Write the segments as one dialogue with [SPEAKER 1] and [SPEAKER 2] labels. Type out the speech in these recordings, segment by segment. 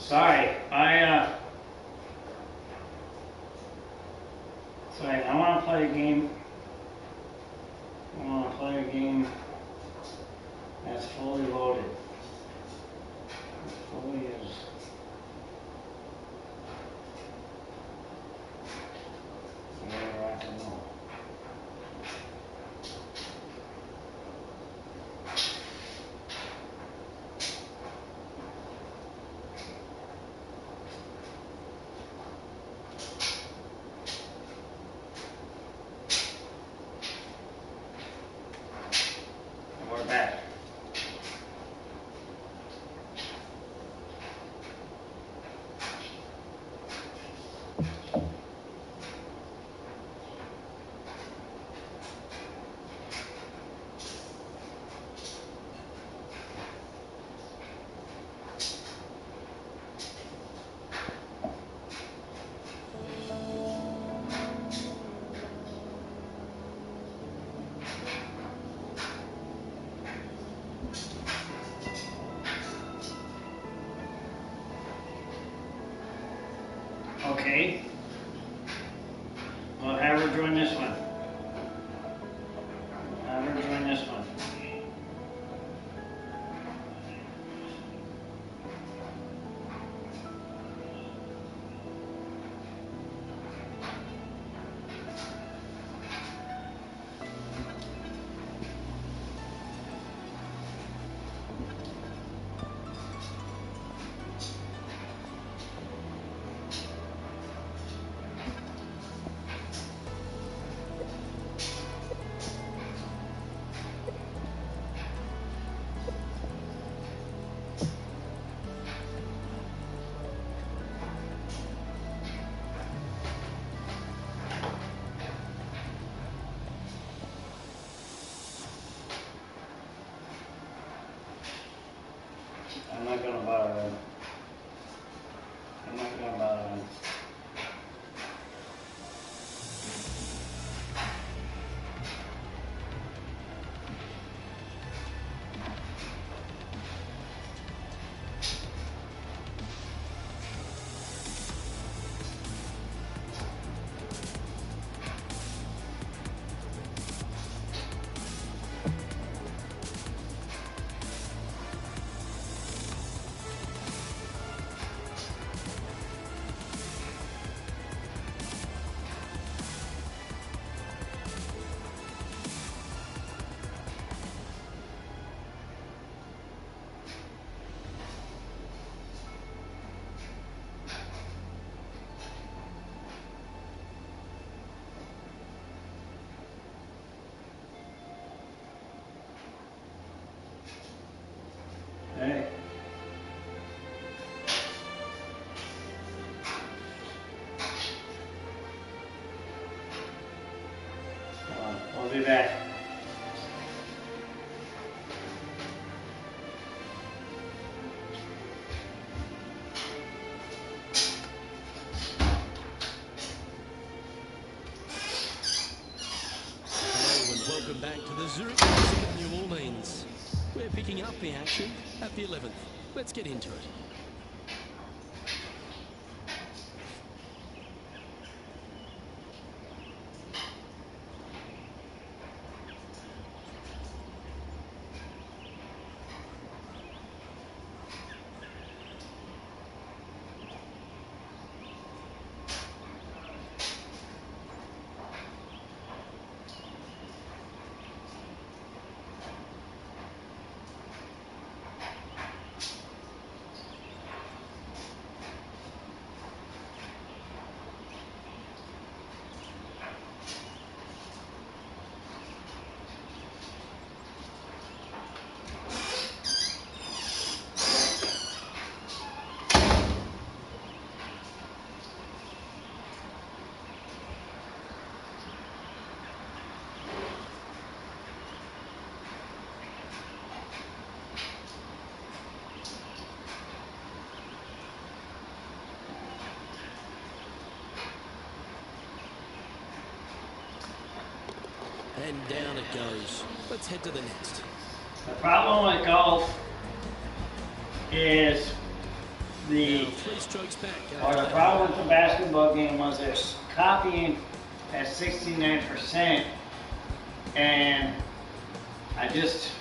[SPEAKER 1] Sorry, I want to play a game. I want to play a game that's fully loaded. It fully is. Whatever I can know. We're back. Okay. Well, have her join this one. Have her join this one. I'm not gonna bother them. I'm not gonna bother them. Hey. We'll be back.
[SPEAKER 2] Hello and welcome back to the Zurich Classic at New Orleans. We're picking up the action at the 11th. Let's get into it. And down it goes. Let's head to the next.
[SPEAKER 1] The problem with golf is the
[SPEAKER 2] Now 3 strokes back.
[SPEAKER 1] or the problem with the basketball game was it's copying at 69%, and I just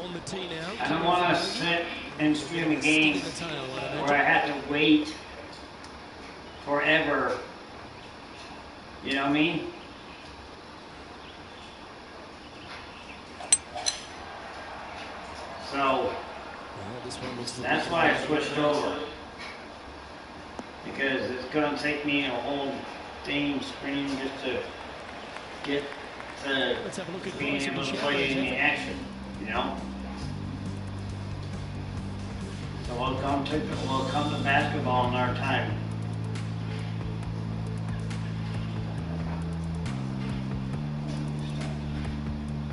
[SPEAKER 2] On the tee now.
[SPEAKER 1] I don't want to sit and stream a game where I have to wait forever. You know what I mean? So that's why I switched over, because it's going to take me a whole dang screen just to get to being able to play any action, you know? So we'll come to basketball in our time.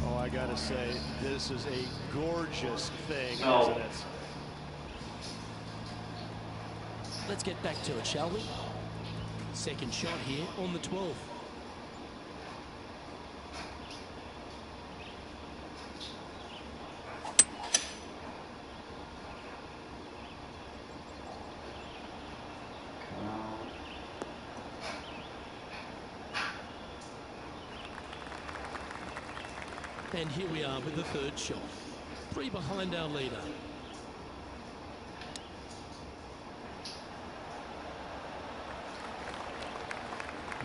[SPEAKER 3] Oh, I gotta say, this is a gorgeous thing,
[SPEAKER 1] So,
[SPEAKER 3] isn't it?
[SPEAKER 2] Let's get back to it, shall we? Second shot here on the 12th. And here we are with the third shot. 3 behind our leader.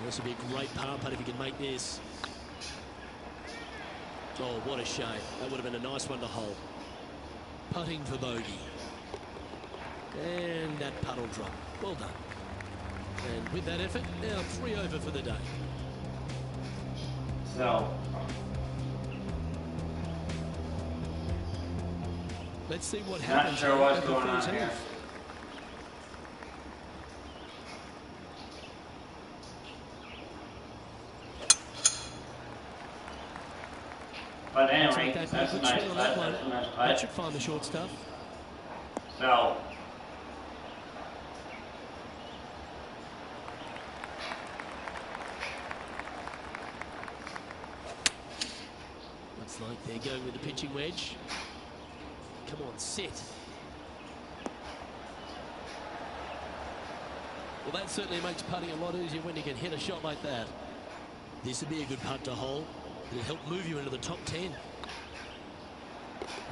[SPEAKER 2] This would be a great par putt if he can make this. Oh, what a shame. That would have been a nice one to hold. Putting for bogey. And that putt will drop. Well done. And with that effort, now 3 over for the day.
[SPEAKER 1] So
[SPEAKER 2] let's see what happens.
[SPEAKER 1] not sure what's going on here. But anyway, that's a nice putt. That's a nice
[SPEAKER 2] That
[SPEAKER 1] putt.
[SPEAKER 2] should find the short stuff.
[SPEAKER 1] So
[SPEAKER 2] Looks like they're going with the pitching wedge. Come on, sit. Well, that certainly makes putting a lot easier when you can hit a shot like that. This would be a good putt to hold. It'll help move you into the top 10.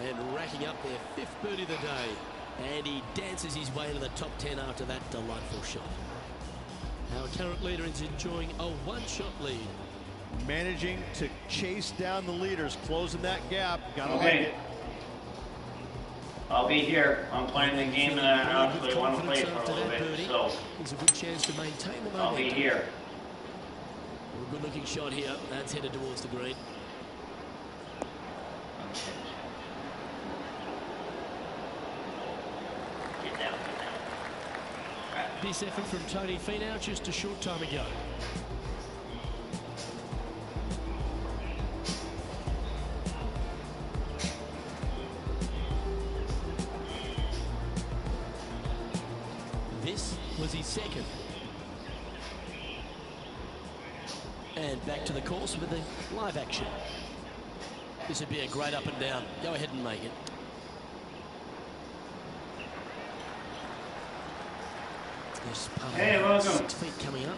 [SPEAKER 2] And racking up their 5th birdie of the day. And he dances his way into the top 10 after that delightful shot. Our current leader is enjoying a 1-shot lead.
[SPEAKER 3] Managing to chase down the leaders, closing that gap. Gotta make
[SPEAKER 1] okay,
[SPEAKER 3] it.
[SPEAKER 1] I'll be here. I'm playing the game and I actually want to play for a little bit, so
[SPEAKER 2] It's a good chance to maintain the momentum.
[SPEAKER 1] I'll be here.
[SPEAKER 2] A good looking shot here. That's headed towards the green.
[SPEAKER 1] Get down, get down.
[SPEAKER 2] This effort from Tony Finau just a short time ago. This was his second. And back to the course with the live action. This would be a great up and down. Go ahead and make it.
[SPEAKER 1] Hey, welcome.
[SPEAKER 2] 6 feet coming up.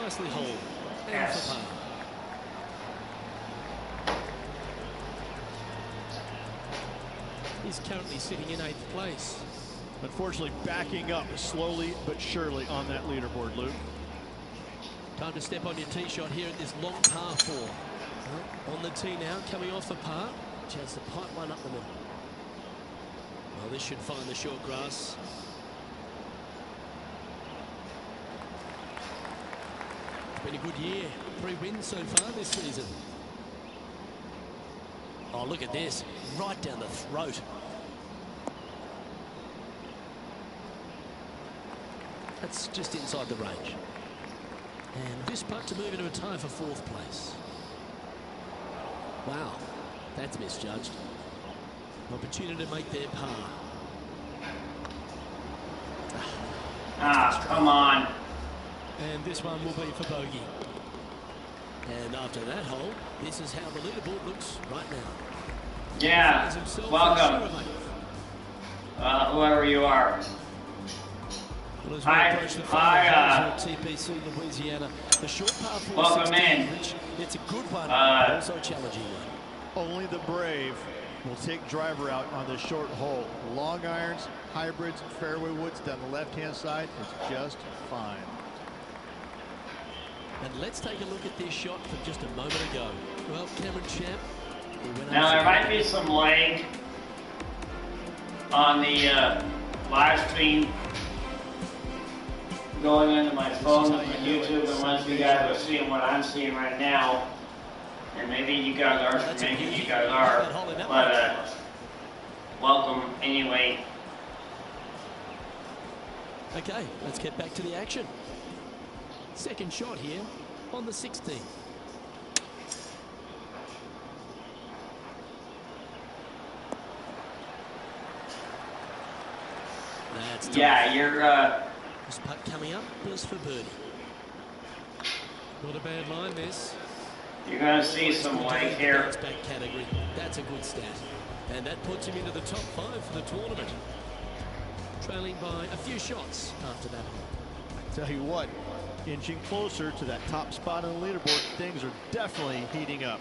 [SPEAKER 2] Nicely holed. And
[SPEAKER 1] Yes.
[SPEAKER 2] for par. He's currently sitting in 8th place.
[SPEAKER 3] Unfortunately, backing up slowly but surely on that leaderboard, Luke.
[SPEAKER 2] Time to step on your tee shot here at this long par 4. On the tee now, coming off the par. Chance to pipe one up the middle. Well, this should find the short grass. It's been a good year. 3 wins so far this season. Oh, look at this. Right down the throat. That's just inside the range. And this putt to move into a tie for 4th place. Wow, that's misjudged. Opportunity to make their par.
[SPEAKER 1] Ah, come on.
[SPEAKER 2] And this one will be for bogey. And after that hole, this is how the leaderboard looks right now.
[SPEAKER 1] Yeah, welcome. Whoever you are.
[SPEAKER 2] Well, as we
[SPEAKER 1] Hi,
[SPEAKER 2] approach the
[SPEAKER 1] hi,
[SPEAKER 2] final TPC Louisiana, the short par 4
[SPEAKER 1] welcome
[SPEAKER 2] 16,
[SPEAKER 1] in.
[SPEAKER 2] Rich, it's a good one, but also a challenging one.
[SPEAKER 3] Only the brave will take driver out on this short hole. Long irons, hybrids, fairway woods down the left-hand side is just fine.
[SPEAKER 2] And let's take a look at this shot from just a moment ago. Well, Cameron Champ.
[SPEAKER 1] Now there might be some lag on the live stream going into my phone on YouTube, unless you guys are seeing what I'm seeing right now. And maybe you guys are, maybe you guys are, but welcome anyway.
[SPEAKER 2] Okay, let's get back to the action. Second shot here on the 16th. That's tough.
[SPEAKER 1] Yeah, you're
[SPEAKER 2] This putt coming up just for birdie. Not a bad line, this.
[SPEAKER 1] you're gonna see some lag here.
[SPEAKER 2] Bounce back category. That's a good stat. And that puts him into the top 5 for the tournament. Trailing by a few shots after that hole.
[SPEAKER 3] Tell you what, inching closer to that top spot on the leaderboard, things are definitely heating up.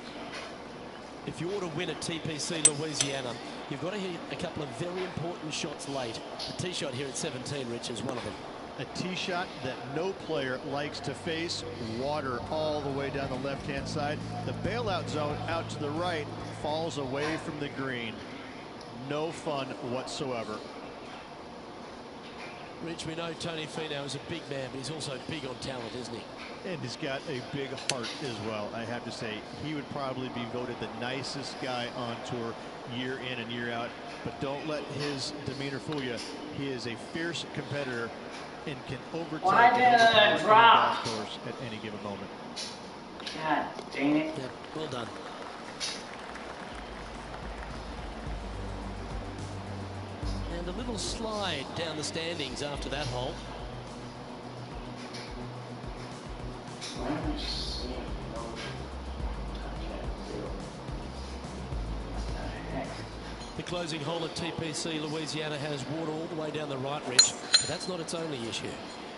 [SPEAKER 2] If you want to win at TPC Louisiana, you've got to hit a couple of very important shots late. The tee shot here at 17, Rich, is one of them.
[SPEAKER 3] A tee shot that no player likes to face. Water all the way down the left-hand side. The bailout zone out to the right falls away from the green. No fun whatsoever.
[SPEAKER 2] Rich, we know Tony Finau is a big man, but he's also big on talent, isn't he?
[SPEAKER 3] And he's got a big heart as well. I have to say, he would probably be voted the nicest guy on tour year in and year out. But don't let his demeanor fool you. He is a fierce competitor and can overtake
[SPEAKER 1] Why did it drop?
[SPEAKER 3] the golf course at any given moment.
[SPEAKER 1] God dang it.
[SPEAKER 2] Yeah, well done. And a little slide down the standings after that hole. The closing hole at TPC Louisiana has water all the way down the right, Rich, but that's not its only issue.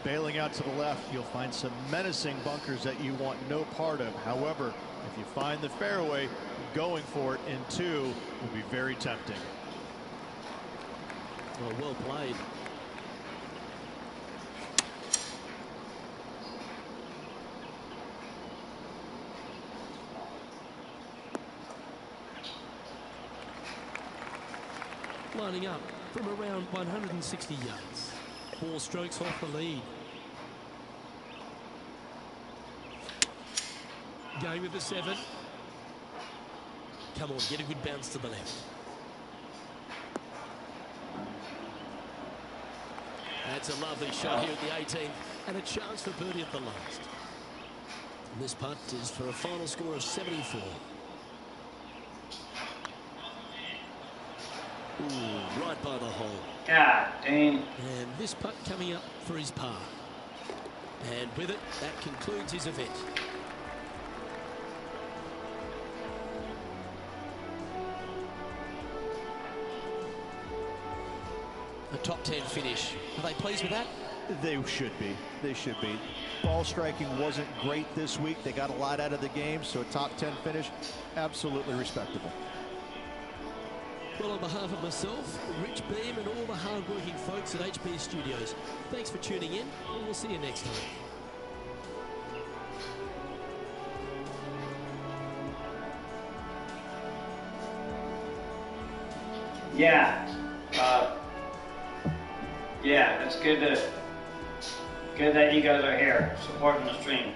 [SPEAKER 3] Bailing out to the left, you'll find some menacing bunkers that you want no part of. However, if you find the fairway, going for it in 2 will be very tempting.
[SPEAKER 2] Well played. Lining up from around 160 yards. 4 strokes off the lead. Going with the 7. Come on, get a good bounce to the left. That's a lovely shot here at the 18th, and a chance for birdie at the last. And this putt is for a final score of 74. Ooh, right by the hole.
[SPEAKER 1] God dang.
[SPEAKER 2] And this putt coming up for his par. And with it, that concludes his event. A top 10 finish. Are they pleased with that?
[SPEAKER 3] They should be. They should be. Ball striking wasn't great this week. They got a lot out of the game, so a top 10 finish, absolutely respectable.
[SPEAKER 2] Well, on behalf of myself, Rich Beam, and all the hard-working folks at HB Studios, thanks for tuning in, and we'll see you next time.
[SPEAKER 1] Yeah. Yeah, it's good that you guys are here supporting the stream.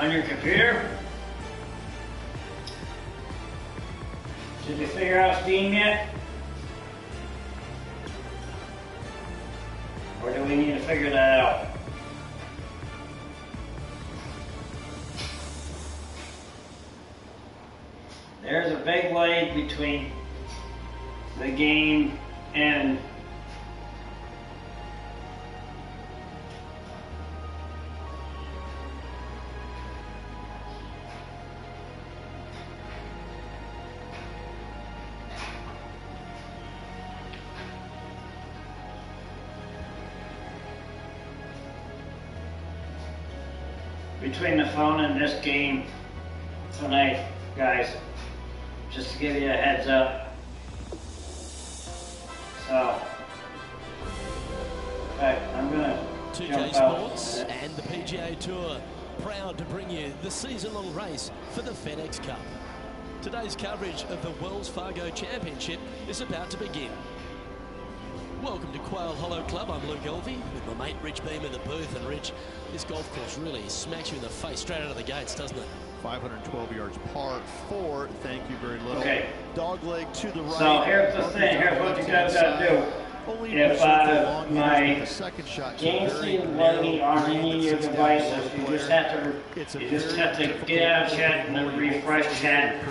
[SPEAKER 1] on your computer? Did you figure out Steam yet? Or do we need to figure that out? There's a big lag between the game and between the phone and this game tonight, guys. Just to give you a heads up. So, in fact, I'm gonna
[SPEAKER 2] 2K Sports and the PGA Tour proud to bring you the season-long race for the FedEx Cup. Today's coverage of the Wells Fargo Championship is about to begin. Welcome to Quail Hollow Club. I'm Luke Elvey with my mate Rich Beam in the booth. And Rich, this golf course really smacks you in the face straight out of the gates, doesn't it?
[SPEAKER 3] 512 yards, par 4. Thank you very little.
[SPEAKER 1] Okay.
[SPEAKER 3] Dog leg to the right.
[SPEAKER 1] So here's the thing. Here's what you guys gotta do. If my game stream running on any of your devices, you just have to get out of chat and then refresh chat,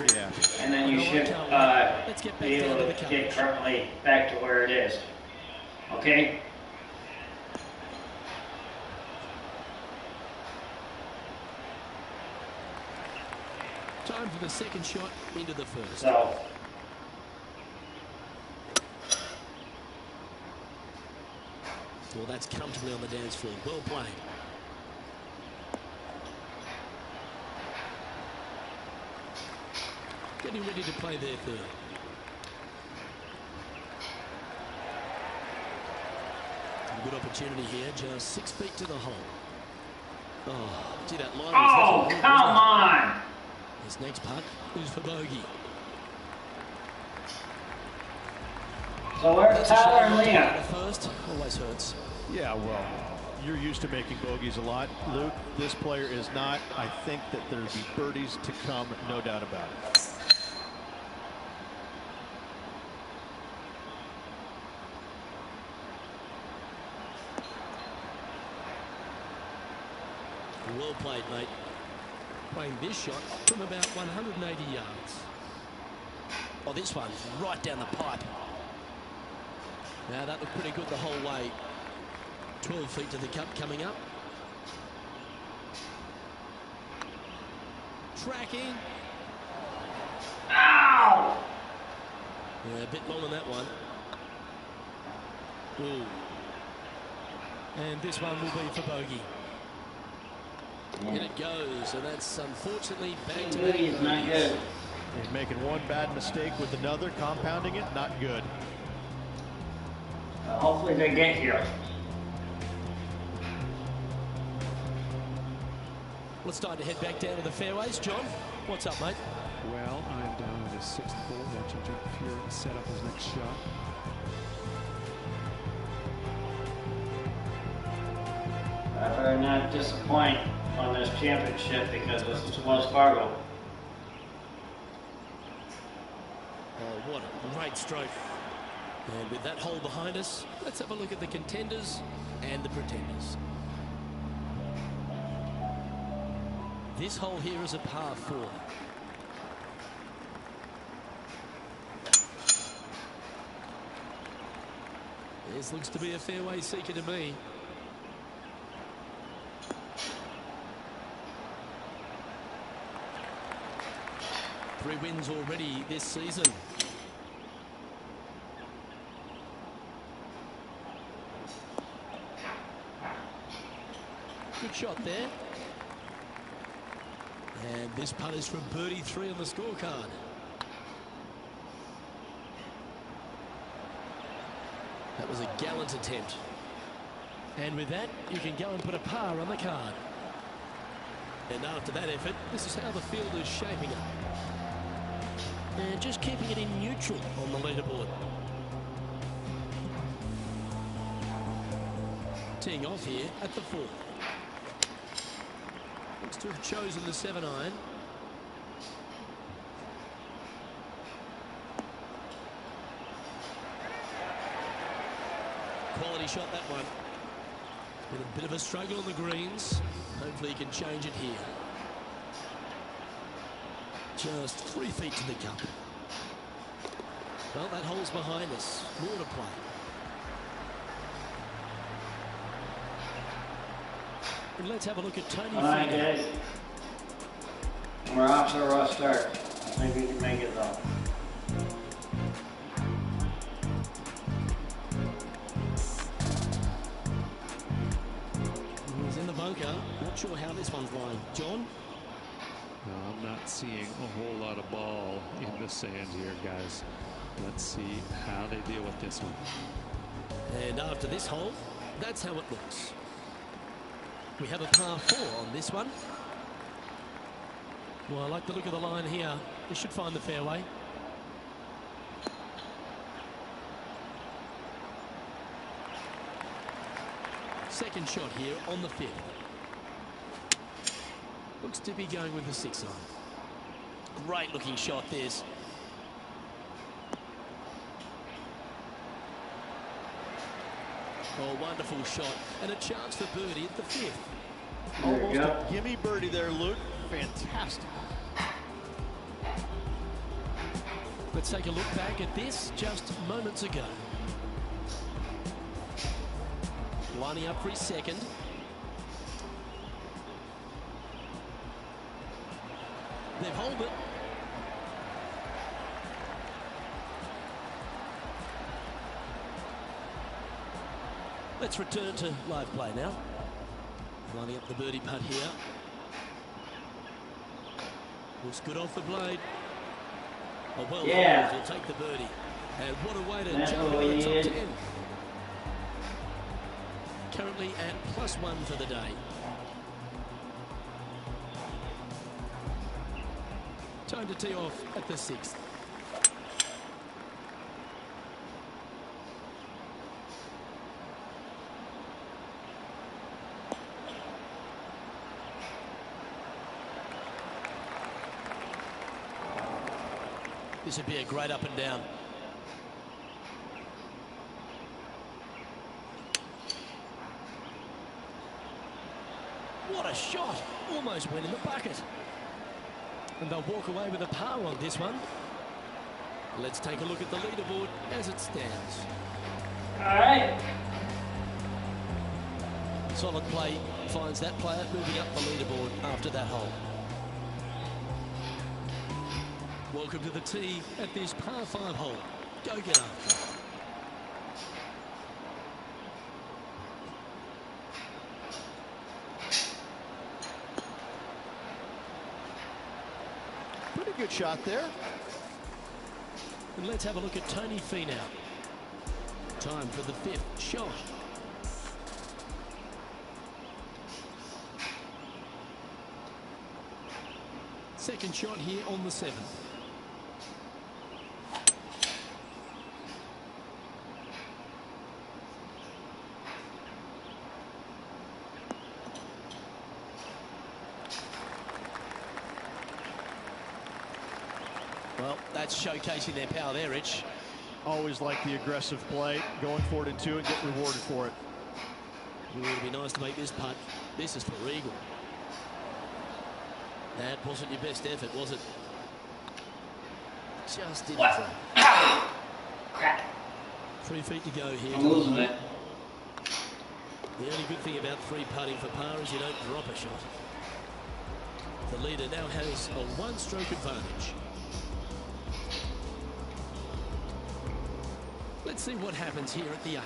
[SPEAKER 1] and then you should be able to get currently back to where it is. Okay?
[SPEAKER 2] Time for the second shot into the first.
[SPEAKER 1] So.
[SPEAKER 2] Well, that's comfortably on the dance floor. Well played. Getting ready to play their third. A good opportunity here. Just 6 feet to the hole. Oh, gee, that line
[SPEAKER 1] Oh,
[SPEAKER 2] was
[SPEAKER 1] come on!
[SPEAKER 2] This next putt is for bogey.
[SPEAKER 1] So where's Tyler and Liam?
[SPEAKER 2] First, always hurts.
[SPEAKER 3] Yeah, well, you're used to making bogeys a lot, Luke. This player is not. I think that there'll be birdies to come, no doubt about it.
[SPEAKER 2] Well played, mate. Playing this shot from about 180 yards. Oh, this one's right down the pipe. Now that looked pretty good the whole way. 12 feet to the cup coming up. Tracking.
[SPEAKER 1] Ow!
[SPEAKER 2] Yeah, a bit long on that one. Ooh. And this one will be for bogey. In it goes, and that's unfortunately back to back.
[SPEAKER 1] It's not good.
[SPEAKER 3] He's making one bad mistake with another, compounding it, not good.
[SPEAKER 1] Hopefully they get here.
[SPEAKER 2] Let's start to head back down to the fairways. John, what's up, mate?
[SPEAKER 4] Well, I'm down at his 6th hole, watching Jim Fury set up his next shot.
[SPEAKER 1] I better not disappoint on this championship because this is Wells Fargo.
[SPEAKER 2] Oh, what a great stroke. And with that hole behind us, let's have a look at the contenders and the pretenders. This hole here is a par 4. This looks to be a fairway seeker to me. Three wins already this season. Good shot there. And this putt is from birdie 3 on the scorecard. That was a gallant attempt. And with that, you can go and put a par on the card. And after that effort, this is how the field is shaping up. And just keeping it in neutral on the leaderboard. Teeing off here at the 4th. Looks to have chosen the 7-iron. Quality shot, that one. With a bit of a struggle on the greens. Hopefully he can change it here. Just 3 feet to the cup. Well, that hole's behind us. More to play. And let's have a look at Tony.
[SPEAKER 1] All right, guys. We're off to a rough start. I think we can make it though.
[SPEAKER 2] He's in the bunker. Not sure how this one's lying. John?
[SPEAKER 4] No, I'm not seeing a whole lot of ball in the sand here, guys. Let's see how they deal with this one.
[SPEAKER 2] And after this hole, that's how it looks. We have a par 4 on this one. Well, I like the look of the line here. We should find the fairway. Second shot here on the 5th. Looks to be going with the 6-iron. Great looking shot this. Oh, wonderful shot. And a chance for birdie at the 5th.
[SPEAKER 3] Almost a gimme birdie there, Luke. Fantastic.
[SPEAKER 2] Let's take a look back at this just moments ago. Lining up for his second. They've held it. Let's return to live play now. Lining up the birdie putt here. Looks good off the blade. Oh, well,
[SPEAKER 1] yeah.
[SPEAKER 2] He'll take the birdie. And what a way to
[SPEAKER 1] That's
[SPEAKER 2] jump
[SPEAKER 1] what
[SPEAKER 2] into
[SPEAKER 1] we
[SPEAKER 2] the top
[SPEAKER 1] need.
[SPEAKER 2] 10. Currently at +1 for the day. Time to tee off at the 6th. This would be a great up and down. What a shot! Almost went in the bucket. And they'll walk away with a par on this one. Let's take a look at the leaderboard as it stands.
[SPEAKER 1] All right.
[SPEAKER 2] Solid play finds that player moving up the leaderboard after that hole. Welcome to the tee at this par 5 hole. Go get after it.
[SPEAKER 3] Pretty good shot there.
[SPEAKER 2] And let's have a look at Tony Fick now. Time for the 5th shot. Second shot here on the 7th. Well, that's showcasing their power there, Rich.
[SPEAKER 3] Always like the aggressive play, going for it in 2 and get rewarded for it.
[SPEAKER 2] It would be nice to make this putt. This is for eagle. That wasn't your best effort, was it? Just didn't.
[SPEAKER 1] What? Crap.
[SPEAKER 2] 3 feet to go here.
[SPEAKER 1] I'm losing it.
[SPEAKER 2] The only good thing about free putting for par is you don't drop a shot. The leader now has a 1-stroke advantage. Let's see what happens here at the 8th.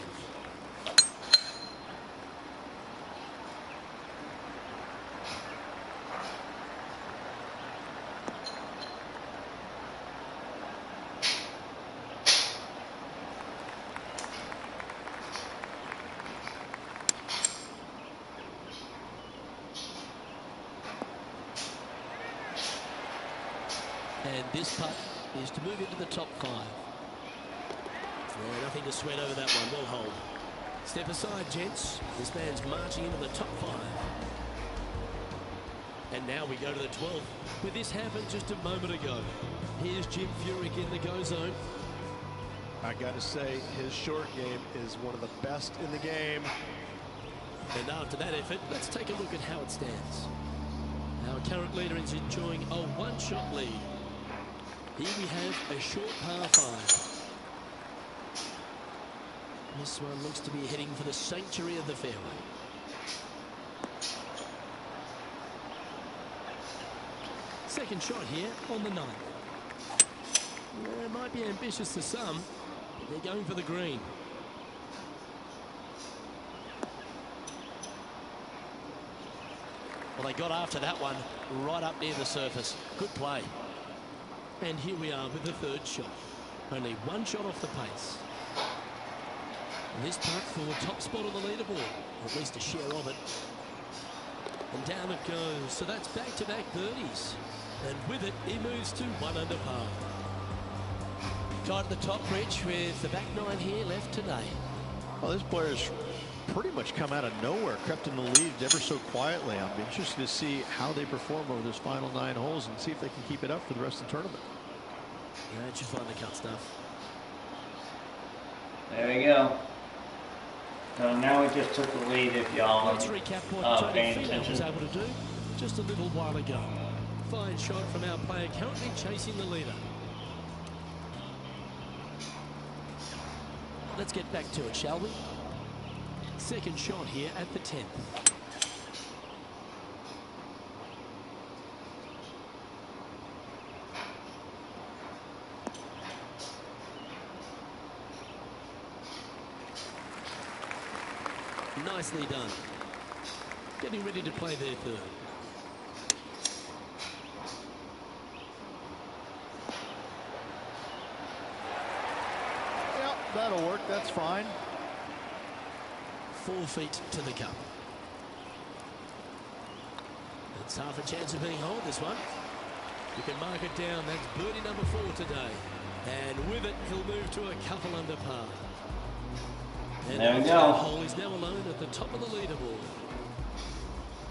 [SPEAKER 2] And this putt is to move into the top 5. Yeah, nothing to sweat over that one. Well hold. Step aside, gents. This man's marching into the top 5. And now we go to the 12th. But this happened just a moment ago. Here's Jim Furyk in the go zone.
[SPEAKER 3] I got to say, his short game is one of the best in the game.
[SPEAKER 2] And after that effort, let's take a look at how it stands. Our current leader is enjoying a one-shot lead. Here we have a short par 5. This one looks to be heading for the sanctuary of the fairway. Second shot here on the 9th. It might be ambitious to some, but they're going for the green. Well, they got after that one right up near the surface. Good play. And here we are with the 3rd shot. Only one shot off the pace. And this putt for top spot on the leaderboard, or at least a share of it. And down it goes. So that's back-to-back birdies. And with it, he moves to 1 under par. Tied at the top, Rich, with the back 9 here left today.
[SPEAKER 3] Well, this player's pretty much come out of nowhere, crept in the lead ever so quietly. I'll be interested to see how they perform over this final 9 holes and see if they can keep it up for the rest of the tournament.
[SPEAKER 2] Yeah, it should find the cut stuff.
[SPEAKER 1] There we go. So now we just took the lead if y'all
[SPEAKER 2] Let's recap what
[SPEAKER 1] paying
[SPEAKER 2] Tony Finau was
[SPEAKER 1] attention.
[SPEAKER 2] able to do just a little while ago. Fine shot from our player currently chasing the leader. Let's get back to it, shall we? Second shot here at the 10th. Nicely done. Getting ready to play their 3rd.
[SPEAKER 3] Yeah, that'll work. That's fine.
[SPEAKER 2] 4 feet to the cup. It's half a chance of being home, this one. You can mark it down. That's birdie number 4 today. And with it, he'll move to a couple under par. And
[SPEAKER 1] there we
[SPEAKER 2] after
[SPEAKER 1] go.
[SPEAKER 2] that hole, he's now alone at the top of the leaderboard.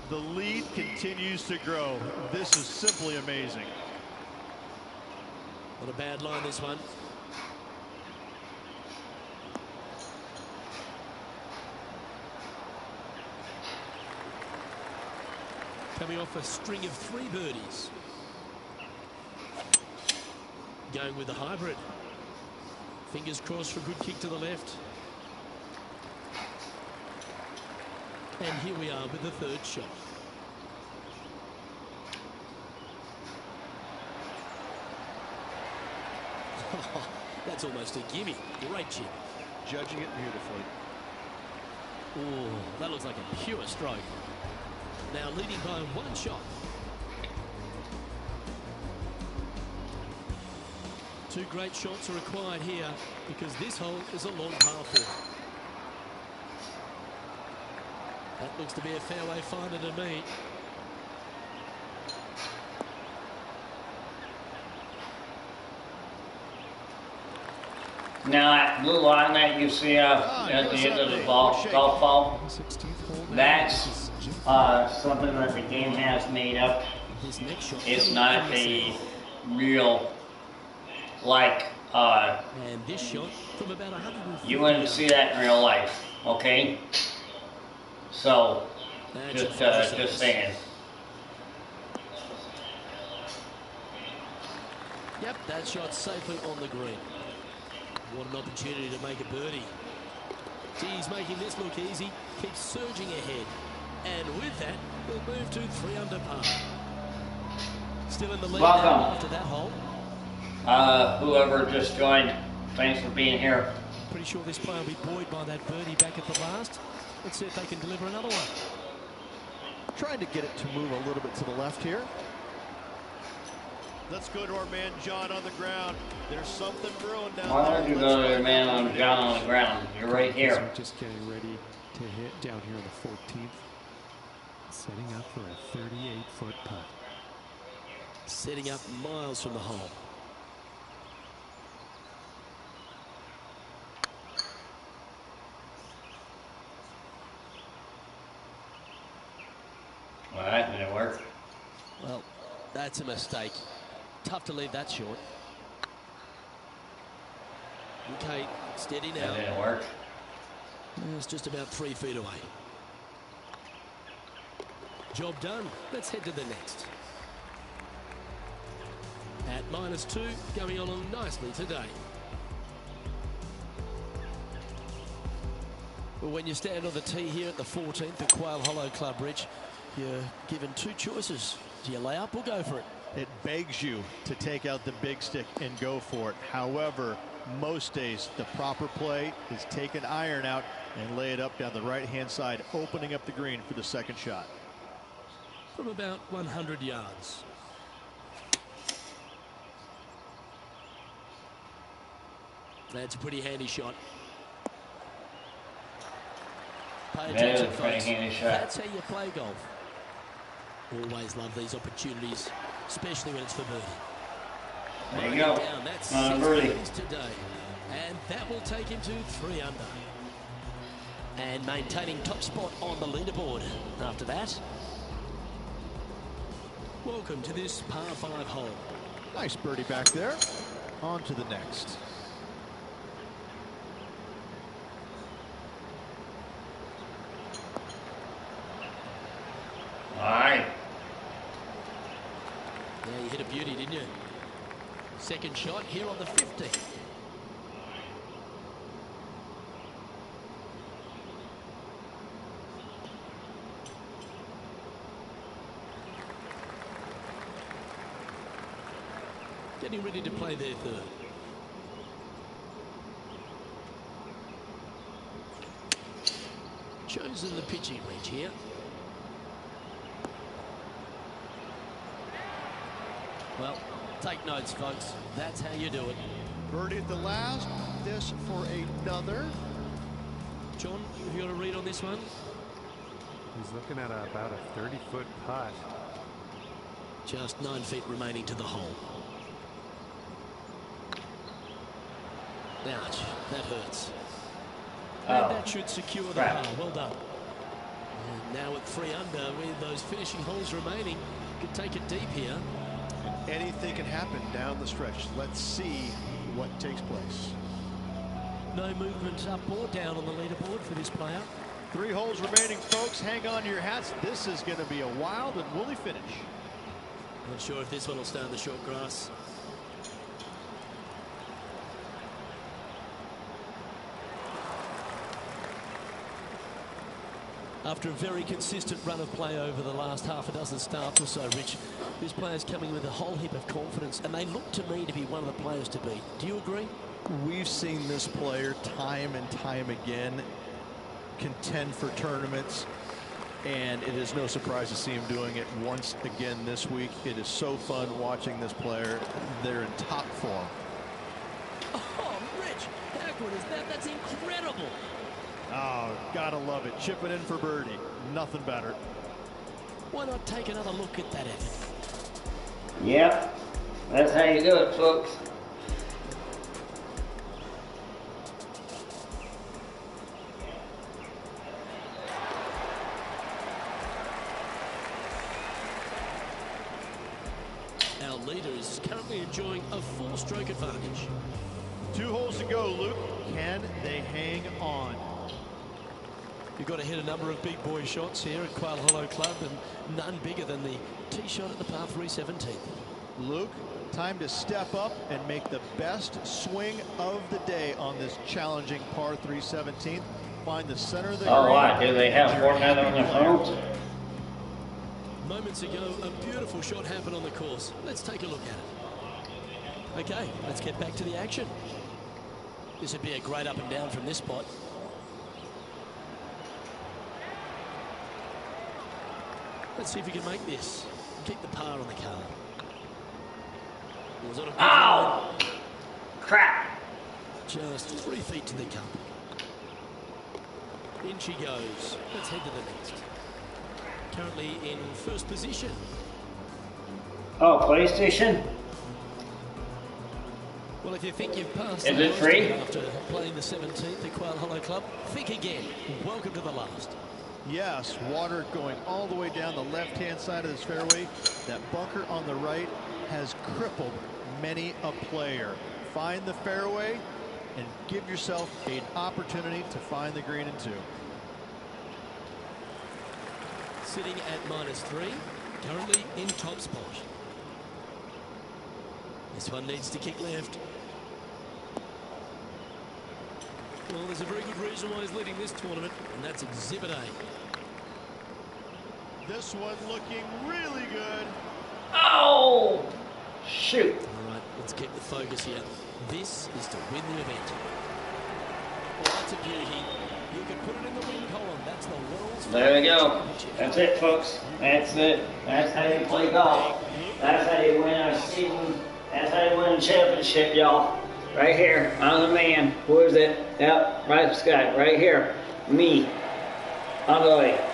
[SPEAKER 3] The lead continues to grow. This is simply amazing.
[SPEAKER 2] Not a bad line, this one. Coming off a string of 3 birdies. Going with the hybrid. Fingers crossed for a good kick to the left. And here we are with the 3rd shot. That's almost a gimme. Great chip.
[SPEAKER 3] Judging it beautifully.
[SPEAKER 2] Oh, that looks like a pure stroke. Now leading by 1 shot. 2 great shots are required here because this hole is a long par 4. That looks to be a fairway finder to me.
[SPEAKER 1] Now that blue line that you see at the end of the golf ball, that's something that the game has made up.
[SPEAKER 2] His next shot.
[SPEAKER 1] It's not a real, like,
[SPEAKER 2] And this shot from about 150.
[SPEAKER 1] you wouldn't see that in real life, okay? So, just saying.
[SPEAKER 2] Yep, that shot safely on the green. What an opportunity to make a birdie. He's making this look easy. Keeps surging ahead. And with that, we'll move to 3 under par. Still in the lead
[SPEAKER 1] Welcome.
[SPEAKER 2] now after that hole.
[SPEAKER 1] Whoever just joined, thanks for being here.
[SPEAKER 2] Pretty sure this player will be buoyed by that birdie back at the last. Let's see if they can deliver another one.
[SPEAKER 3] Trying to get it to move a little bit to the left here. Let's go to our man John on the ground. There's something brewing down
[SPEAKER 1] Why
[SPEAKER 3] there.
[SPEAKER 1] don't you go to the man on John on the ground? You're right here.
[SPEAKER 4] Just getting ready to hit down here on the 14th. Setting up for a 38-foot putt.
[SPEAKER 2] Setting up miles from the hole.
[SPEAKER 1] Well, that didn't work.
[SPEAKER 2] That's a mistake. Tough to leave that short. Okay, steady now.
[SPEAKER 1] That didn't work.
[SPEAKER 2] It's just about 3 feet away. Job done. Let's head to the next. At -2, going on nicely today. Well, when you stand on the tee here at the 14th at Quail Hollow Club, Rich, you're given 2 choices. Do you lay up or go for it?
[SPEAKER 3] It begs you to take out the big stick and go for it. However, most days the proper play is take an iron out and lay it up down the right-hand side, opening up the green for the second shot.
[SPEAKER 2] From about 100 yards. That's a pretty handy shot. Pay attention, folks. That's how you play golf. Always love these opportunities, especially when it's for birdie.
[SPEAKER 1] There you go.
[SPEAKER 2] Down. That's 6
[SPEAKER 1] birdie
[SPEAKER 2] birdies today. And that will take him to 3 under. And maintaining top spot on the leaderboard after that. Welcome to this par 5 hole.
[SPEAKER 3] Nice birdie back there. On to the next.
[SPEAKER 1] All right.
[SPEAKER 2] Yeah, you hit a beauty, didn't you? Second shot here on the 50. Getting ready to play their third. Chosen the pitching range here. Well, take notes, folks. That's how you do it.
[SPEAKER 3] Birdie at the last. This for another.
[SPEAKER 2] John, have you got a read on this one?
[SPEAKER 5] He's looking at about a 30-foot putt.
[SPEAKER 2] Just 9 feet remaining to the hole. Ouch, that hurts. And that should secure the par. Well done. And now at 3 under, with those finishing holes remaining, could take it deep here.
[SPEAKER 3] Anything can happen down the stretch. Let's see what takes place.
[SPEAKER 2] No movement up or down on the leaderboard for this player.
[SPEAKER 3] 3 holes remaining, folks. Hang on to your hats. This is going to be a wild and woolly finish.
[SPEAKER 2] Not sure if this one will stay on the short grass. After a very consistent run of play over the last half a dozen starts or so, Rich, this player's coming with a whole heap of confidence, and they look to me to be one of the players to beat. Do you agree?
[SPEAKER 3] We've seen this player time and time again contend for tournaments, and it is no surprise to see him doing it once again this week. It is so fun watching this player. They're in top form.
[SPEAKER 2] Oh, Rich, how good is that? That's incredible.
[SPEAKER 3] Oh, gotta love it. Chipping in for birdie. Nothing better.
[SPEAKER 2] Why not take another look at that effort?
[SPEAKER 1] Yep. That's how you do it, folks.
[SPEAKER 2] Our leader is currently enjoying a 4-stroke advantage.
[SPEAKER 3] 2 holes to go, Luke. Can they hang on?
[SPEAKER 2] You've got to hit a number of big boy shots here at Quail Hollow Club, and none bigger than the tee shot at the par 3 17th.
[SPEAKER 3] Luke, time to step up and make the best swing of the day on this challenging par 3 17th. Find the center of the green.
[SPEAKER 1] Oh, wow. Do they have format on their phones?
[SPEAKER 2] Moments ago, a beautiful shot happened on the course. Let's take a look at it. Okay, let's get back to the action. This would be a great up and down from this spot. Let's see if we can make this. Keep the par on the card.
[SPEAKER 1] Oh! Crap!
[SPEAKER 2] Just 3 feet to the cup. In she goes. Let's head to the next. Currently in first position.
[SPEAKER 1] Oh, PlayStation?
[SPEAKER 2] Well, if you think you've passed
[SPEAKER 1] Is it free?
[SPEAKER 2] after playing the 17th at Quail Hollow Club, think again. Welcome to the last.
[SPEAKER 3] Yes, water going all the way down the left-hand side of this fairway. That bunker on the right has crippled many a player. Find the fairway and give yourself an opportunity to find the green in 2.
[SPEAKER 2] Sitting at -3, currently in top spot. This one needs to kick left. Well, there's a very good reason why he's leading this tournament, and that's Exhibit A.
[SPEAKER 3] This one looking really good.
[SPEAKER 1] Oh! Shoot.
[SPEAKER 2] All right, let's keep the focus here. This is to win the event. Well, that's a beauty. You can put it in the win column. That's the world's...
[SPEAKER 1] There we go. That's it, folks. That's it. That's how you play golf. That's how you win a season. That's how you win a championship, y'all. Right here. I'm the man. Who is it? Yep. Right, Scott. Right here. Me. On the way.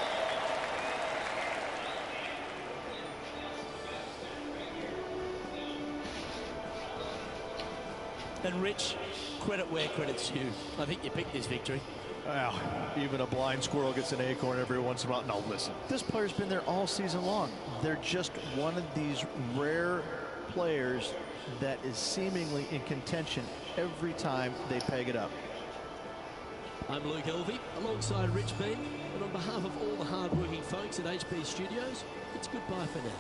[SPEAKER 2] And Rich, credit where credit's due. I think you picked this victory.
[SPEAKER 3] Well, even a blind squirrel gets an acorn every once in a while. No, listen, this player's been there all season long. They're just one of these rare players that is seemingly in contention every time they peg it up.
[SPEAKER 2] I'm Luke Elvey, alongside Rich Bean, and on behalf of all the hard-working folks at HP Studios, it's goodbye for now.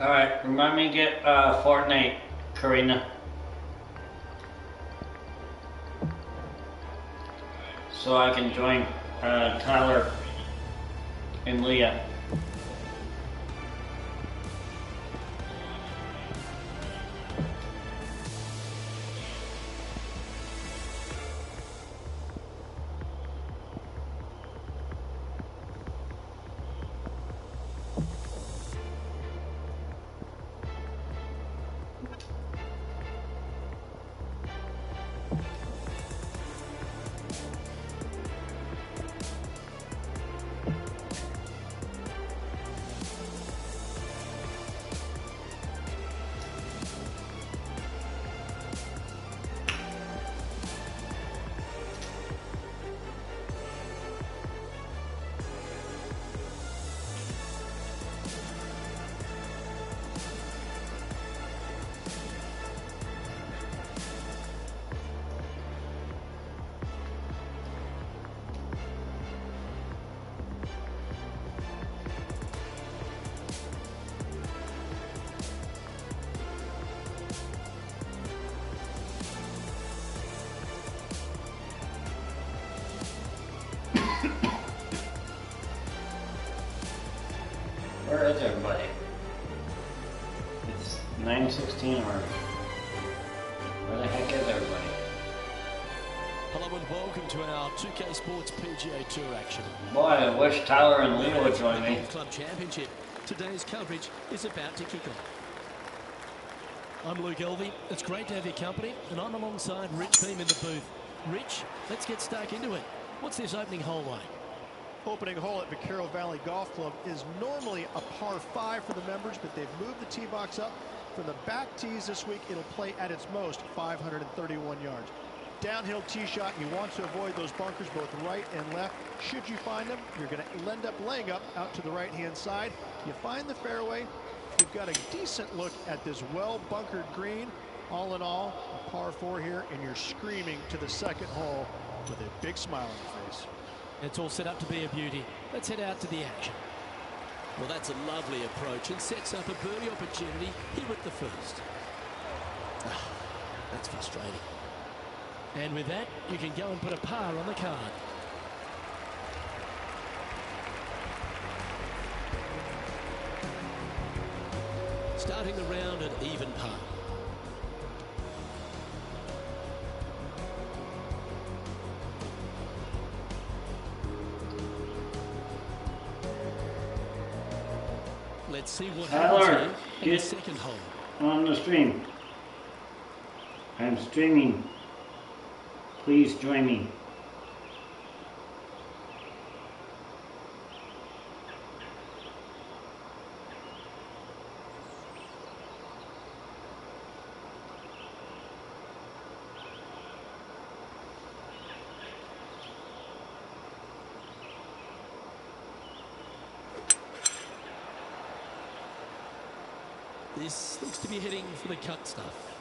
[SPEAKER 1] Alright, remind me to get Fortnite, Karina. So I can join Tyler and Leah. Where is everybody? It's 9:16 or where the heck is everybody?
[SPEAKER 2] Hello and welcome to our 2K Sports PGA Tour action.
[SPEAKER 1] Boy, I wish Tyler and Leah would join me.
[SPEAKER 2] Club Championship. Today's coverage is about to kick off. I'm Luke Elvey. It's great to have your company, and I'm alongside Rich Beam in the booth. Rich, let's get stuck into it. What's this opening hole like?
[SPEAKER 3] Opening hole at Vaquero Valley Golf Club is normally a par 5 for the members, but they've moved the tee box up. From the back tees this week, it'll play at its most 531 yards. Downhill tee shot, you want to avoid those bunkers both right and left. Should you find them, you're going to end up laying up out to the right-hand side. You find the fairway, you've got a decent look at this well-bunkered green. All in all, a par 4 here, and you're screaming to the second hole with a big smile on your face.
[SPEAKER 2] It's all set up to be a beauty. Let's head out to the action. Well, that's a lovely approach and sets up a birdie opportunity here at the first. That's frustrating. And with that, you can go and put a par on the card. Starting the round at even par. Let's see what
[SPEAKER 1] Tyler,
[SPEAKER 2] happens here in the
[SPEAKER 1] get
[SPEAKER 2] second hole.
[SPEAKER 1] on the stream. I'm streaming. Please join me.
[SPEAKER 2] This looks to be heading for the cut stuff.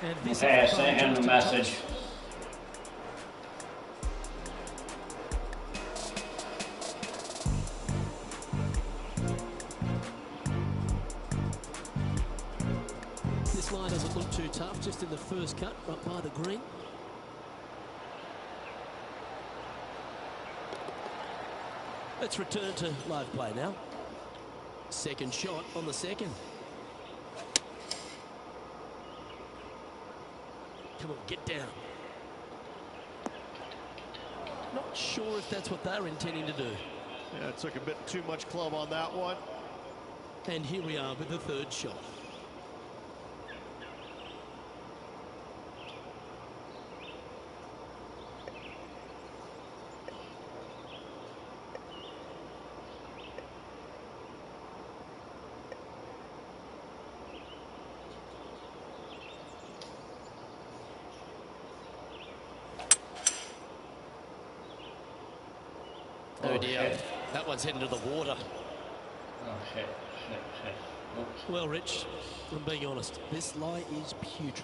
[SPEAKER 2] And this
[SPEAKER 1] Okay, I sent him the message.
[SPEAKER 2] This line doesn't look too tough, just in the first cut, right by the green. Let's return to live play now. Second shot on the second. Come on, get down. Not sure if that's what they're intending to do.
[SPEAKER 3] Yeah, it took a bit too much club on that one.
[SPEAKER 2] And here we are with the third shot. Oh dear, that one's heading to the water.
[SPEAKER 1] Oh shit. Oops.
[SPEAKER 2] Well, Rich, I'm being honest, this lie is putrid.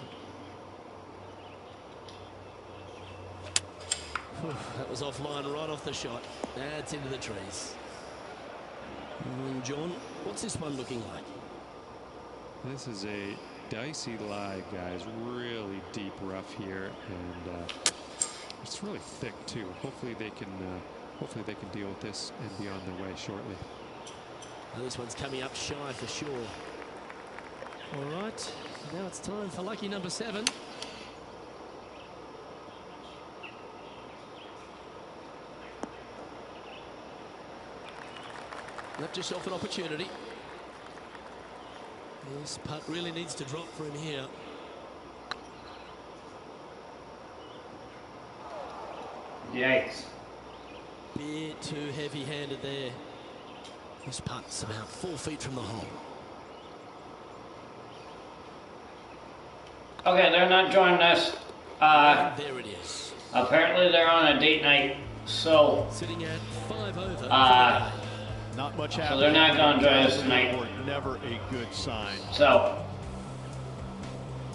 [SPEAKER 2] That was offline right off the shot. That's into the trees. John, what's this one looking like?
[SPEAKER 4] This is a dicey lie, guys. Really deep rough here, and it's really thick too. Hopefully they can deal with this and be on their way shortly.
[SPEAKER 2] Well, this one's coming up shy for sure. All right, now it's time for lucky number 7. Left yourself an opportunity. This putt really needs to drop for him here.
[SPEAKER 1] Yikes.
[SPEAKER 2] Bit too heavy-handed there. This putt's about 4 feet from the hole.
[SPEAKER 1] Okay, they're not joining us.
[SPEAKER 2] And there it is.
[SPEAKER 1] Apparently they're on a date night, so
[SPEAKER 2] Sitting at 5 over.
[SPEAKER 3] Not much
[SPEAKER 1] so
[SPEAKER 3] happening.
[SPEAKER 1] they're not going to join us tonight.
[SPEAKER 3] Never a good sign.
[SPEAKER 1] So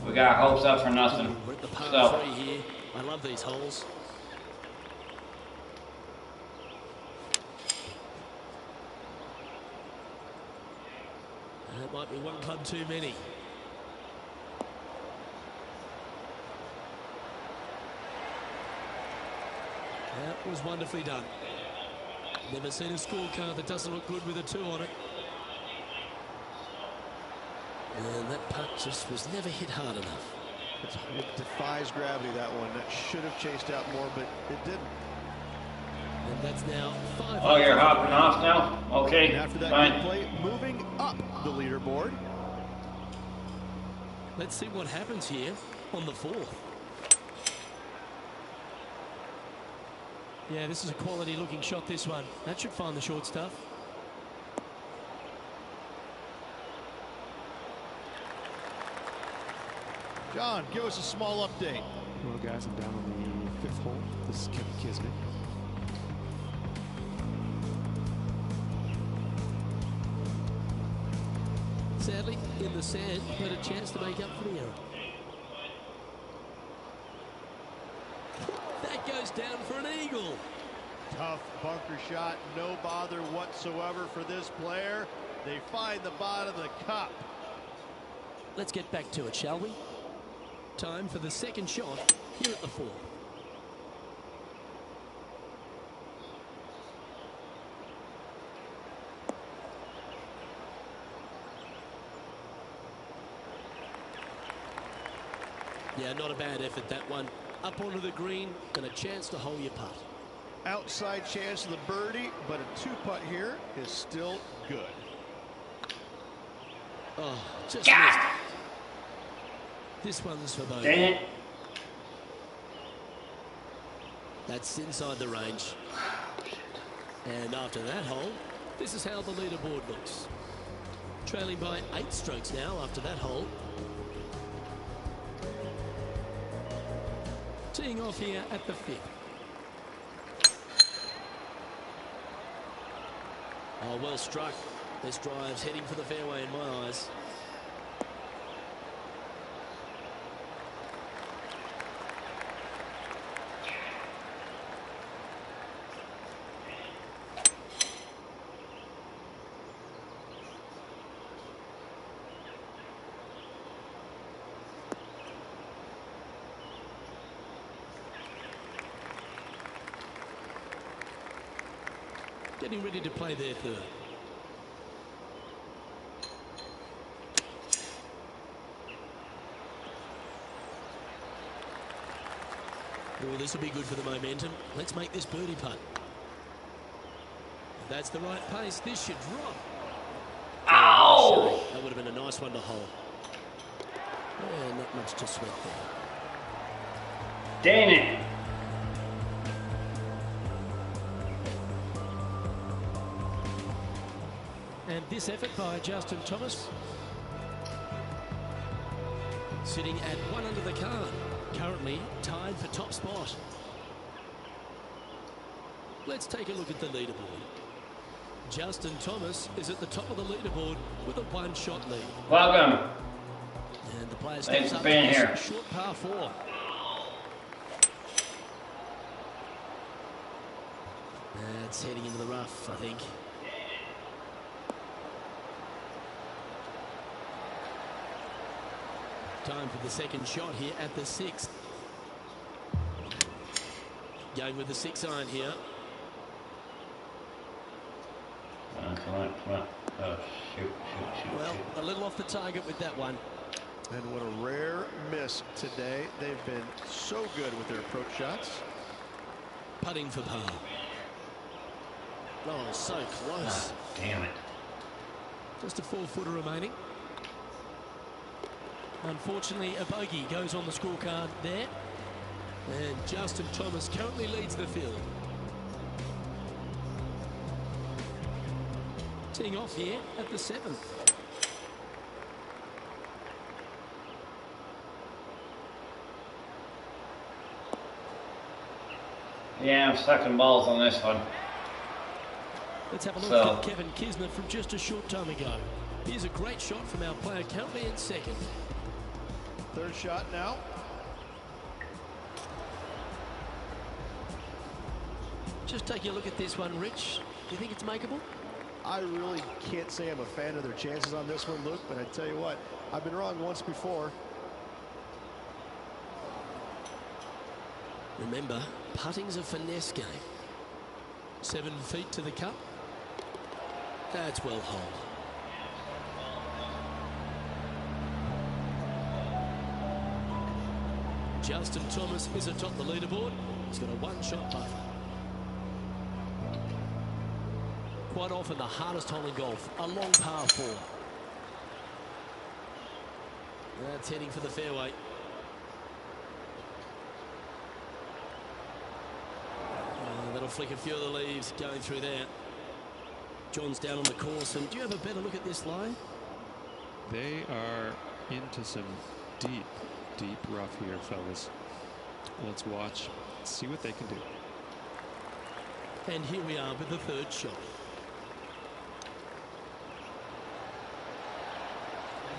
[SPEAKER 1] we got our hopes up for nothing.
[SPEAKER 2] We're at the par
[SPEAKER 1] So
[SPEAKER 2] 3 here. I love these holes. That might be one club too many. That was wonderfully done. Never seen a scorecard that doesn't look good with a 2 on it. And that putt just was never hit hard enough.
[SPEAKER 3] It defies gravity, that one. That should have chased out more, but it didn't.
[SPEAKER 2] And that's now 5.
[SPEAKER 1] oh, you're hopping off now? Okay,
[SPEAKER 3] And after that
[SPEAKER 1] fine.
[SPEAKER 3] good play, moving up the leaderboard.
[SPEAKER 2] Let's see what happens here on the 4th. Yeah, this is a quality looking shot, this one. That should find the short stuff.
[SPEAKER 3] John, give us a small update.
[SPEAKER 4] Well, guys, I'm down on the 5th hole. This is Kevin Kismet.
[SPEAKER 2] Sadly, in the sand, but a chance to make up for the error. That goes down for an eagle.
[SPEAKER 3] Tough bunker shot, no bother whatsoever for this player. They find the bottom of the cup.
[SPEAKER 2] Let's get back to it, shall we? Time for the second shot here at the 4th. Yeah, not a bad effort, that one. up onto the green and a chance to hole your putt.
[SPEAKER 3] Outside chance of the birdie, but a 2-putt here is still good.
[SPEAKER 2] Oh, just missed. This one's for both.
[SPEAKER 1] Dang it.
[SPEAKER 2] That's inside the range. And after that hole, this is how the leaderboard looks. Trailing by 8 strokes now after that hole. Teeing off here at the 5th. Oh, well struck. This drive's heading for the fairway in my eyes. Getting ready to play their third. Oh, this will be good for the momentum. Let's make this birdie putt. If that's the right pace, this should drop.
[SPEAKER 1] Ow!
[SPEAKER 2] That would have been a nice one to hold. Yeah, not much to sweat there.
[SPEAKER 1] Dang it.
[SPEAKER 2] And this effort by Justin Thomas. Sitting at 1 under the card. Currently tied for top spot. Let's take a look at the leaderboard. Justin Thomas is at the top of the leaderboard with a 1-shot lead.
[SPEAKER 1] Welcome.
[SPEAKER 2] And the player
[SPEAKER 1] Thanks
[SPEAKER 2] steps
[SPEAKER 1] for
[SPEAKER 2] up
[SPEAKER 1] being
[SPEAKER 2] to
[SPEAKER 1] here.
[SPEAKER 2] this short par 4. That's heading into the rough, I think. Time for the second shot here at the 6th. Going with the 6-iron here.
[SPEAKER 1] Come on. Oh, shoot.
[SPEAKER 2] Well, a little off the target with that one.
[SPEAKER 3] And what a rare miss today. They've been so good with their approach shots.
[SPEAKER 2] Putting for par. Oh, so close.
[SPEAKER 1] Oh, damn it.
[SPEAKER 2] Just a 4-footer remaining. Unfortunately, a bogey goes on the scorecard there. And Justin Thomas currently leads the field. Teeing off here at the 7th.
[SPEAKER 1] Yeah, I'm sucking balls on this one.
[SPEAKER 2] Let's have a look
[SPEAKER 1] So-
[SPEAKER 2] at Kevin Kisner from just a short time ago. Here's a great shot from our player currently in 2nd.
[SPEAKER 3] Third shot now.
[SPEAKER 2] Just taking a look at this one, Rich. Do you think it's makeable?
[SPEAKER 3] I really can't say I'm a fan of their chances on this one, Luke, but I tell you what, I've been wrong once before.
[SPEAKER 2] Remember, putting's a finesse game. 7 feet to the cup. That's well holed. Justin Thomas is atop the leaderboard. He's got a 1-shot buffer. Quite often the hardest hole in golf, a long par 4. That's heading for the fairway. That'll flick a few of the leaves going through there. John's down on the course, and do you have a better look at this line?
[SPEAKER 4] They are into some deep rough here, fellas. Let's watch, see what they can do.
[SPEAKER 2] And here we are with the 3rd shot.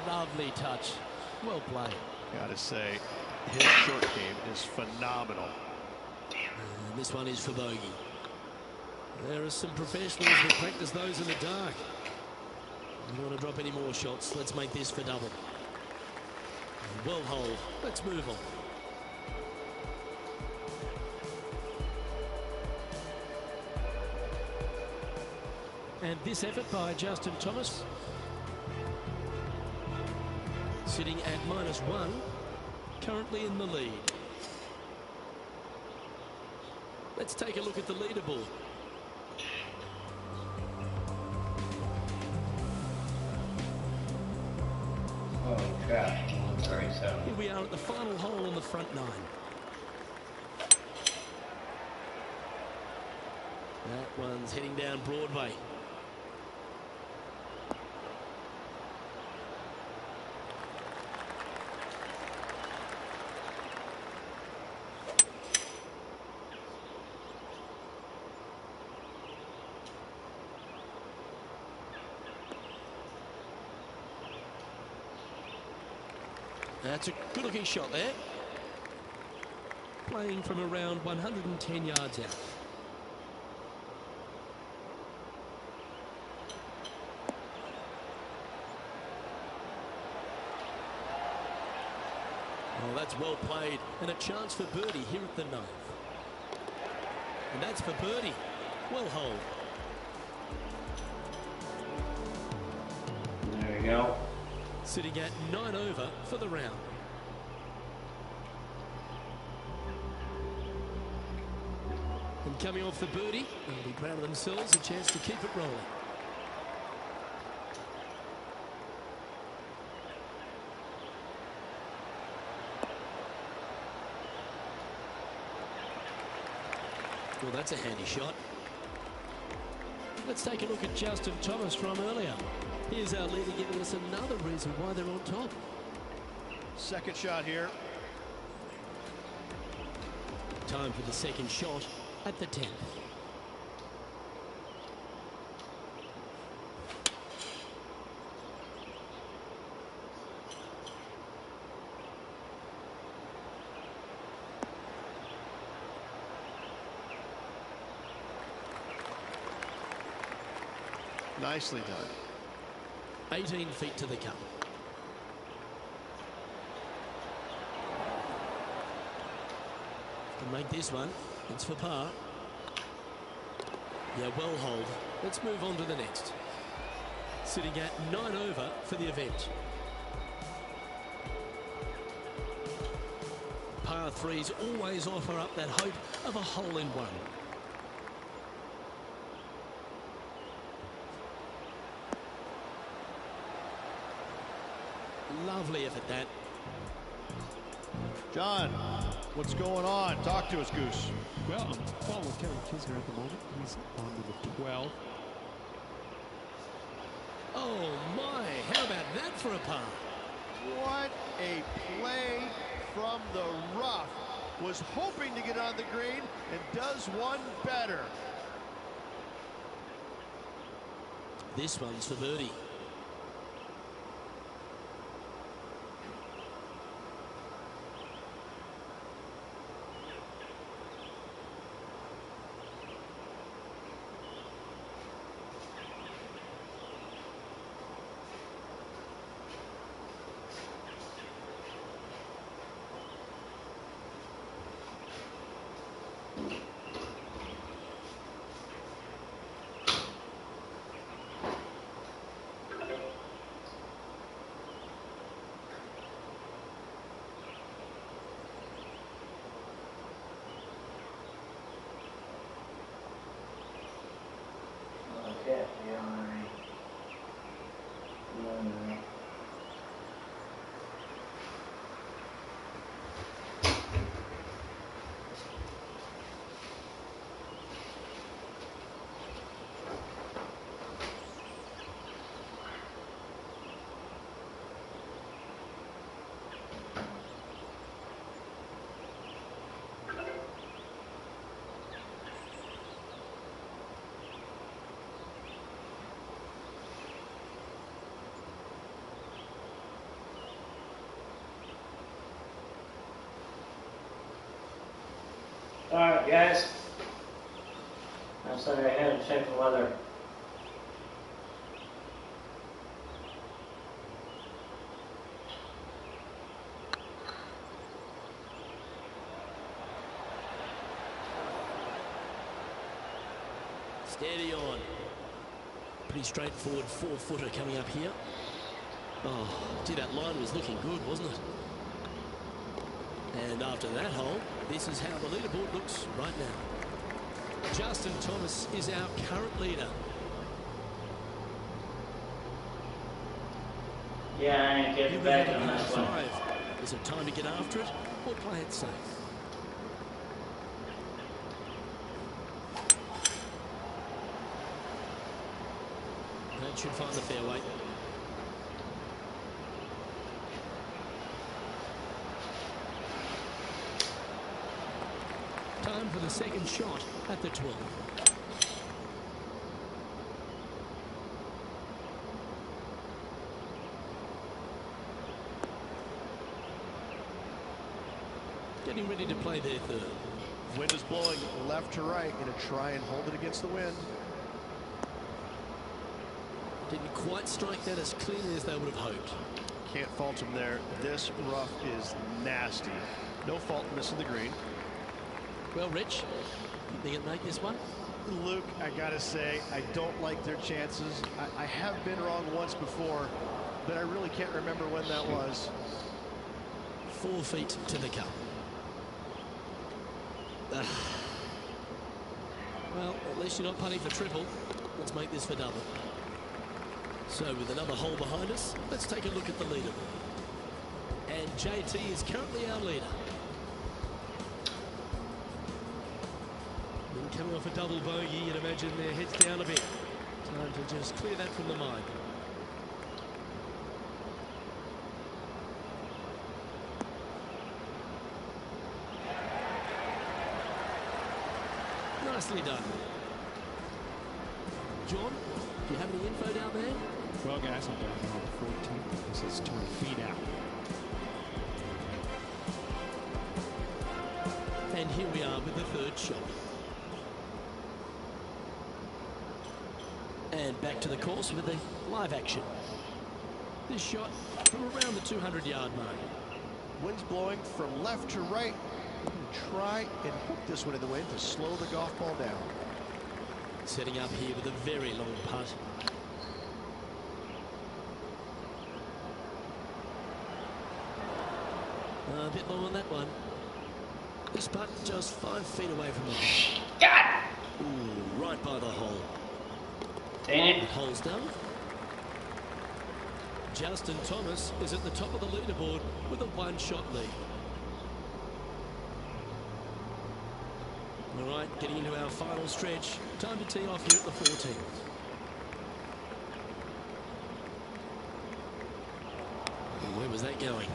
[SPEAKER 2] Lovely touch. Well played.
[SPEAKER 3] Gotta say, his short game is phenomenal.
[SPEAKER 2] And this one is for bogey. There are some professionals that practice those in the dark. You don't want to drop any more shots. Let's make this for double. Well holed. Let's move on. And this effort by Justin Thomas. Sitting at -1. Currently in the lead. Let's take a look at the leaderboard.
[SPEAKER 1] Holy crap. 137.
[SPEAKER 2] Here we are at the final hole on the front nine. That one's heading down Broadway. That's a good-looking shot there. Playing from around 110 yards out. Oh, that's well played. And a chance for birdie here at the ninth. And that's for birdie. Well holed.
[SPEAKER 1] There we go.
[SPEAKER 2] Sitting at 9 over for the round. And coming off the birdie, they'll be proud of themselves, a chance to keep it rolling. Well, that's a handy shot. Let's take a look at Justin Thomas from earlier. Here's our leader giving us another reason why they're on top.
[SPEAKER 3] Second shot here.
[SPEAKER 2] Time for the second shot at the 10th.
[SPEAKER 3] Nicely done.
[SPEAKER 2] 18 feet to the cup. Can make this one. It's for par. Yeah, well hold. Let's move on to the next. Sitting at 9 over for the event. Par threes always offer up that hope of a hole-in-one. Lovely effort that.
[SPEAKER 3] John, what's going on? Talk to us, Goose.
[SPEAKER 4] Well, I'm following Kevin Kisner at the moment. He's on to the 12.
[SPEAKER 2] Oh my, how about that for a par?
[SPEAKER 3] What a play from the rough. Was hoping to get on the green and does one better.
[SPEAKER 2] This one's for birdie.
[SPEAKER 1] Okay, Alright guys, I'm sorry I had to check the weather.
[SPEAKER 2] Steady on. Pretty straightforward 4-footer coming up here. Oh, gee, that line was looking good, wasn't it? And after that hole, this is how the leaderboard looks right now. Justin Thomas is our current leader.
[SPEAKER 1] Yeah, I get back on this one.
[SPEAKER 2] 5. Is it time to get after it or play it safe? That should find the fairway. Time for the second shot at the 12. Getting ready to play their third.
[SPEAKER 3] Wind is blowing left to right. Going to try and hold it against the wind.
[SPEAKER 2] Didn't quite strike that as cleanly as they would have hoped.
[SPEAKER 3] Can't fault him there. This rough is nasty. No fault missing the green.
[SPEAKER 2] Well, Rich, they can make this one?
[SPEAKER 3] Luke, I gotta say, I don't like their chances. I have been wrong once before, but I really can't remember when that was.
[SPEAKER 2] 4 feet to the cup. Well, at least you're not putting for triple. Let's make this for double. So with another hole behind us, let's take a look at the leaderboard. And JT is currently our leader. And coming off a double bogey, you'd imagine their heads down a bit. Time to just clear that from the mind. Nicely done. John, do you have any info down there?
[SPEAKER 4] Well, guys, I'm down here on the 14th. This is 20 feet out.
[SPEAKER 2] And here we are with the third shot. And back to the course with the live action. This shot from around the 200-yard mark.
[SPEAKER 3] Wind's blowing from left to right. We're going to try and hook this one in the wind to slow the golf ball down.
[SPEAKER 2] Setting up here with a very long putt. A bit long on that one. This putt just 5 feet away from the hole.
[SPEAKER 1] God!
[SPEAKER 2] Ooh, right by the hole.
[SPEAKER 1] Dang it.
[SPEAKER 2] The hole's done. Justin Thomas is at the top of the leaderboard with a 1-shot lead. All right, getting into our final stretch. Time to tee off here at the 14th. Where was that going?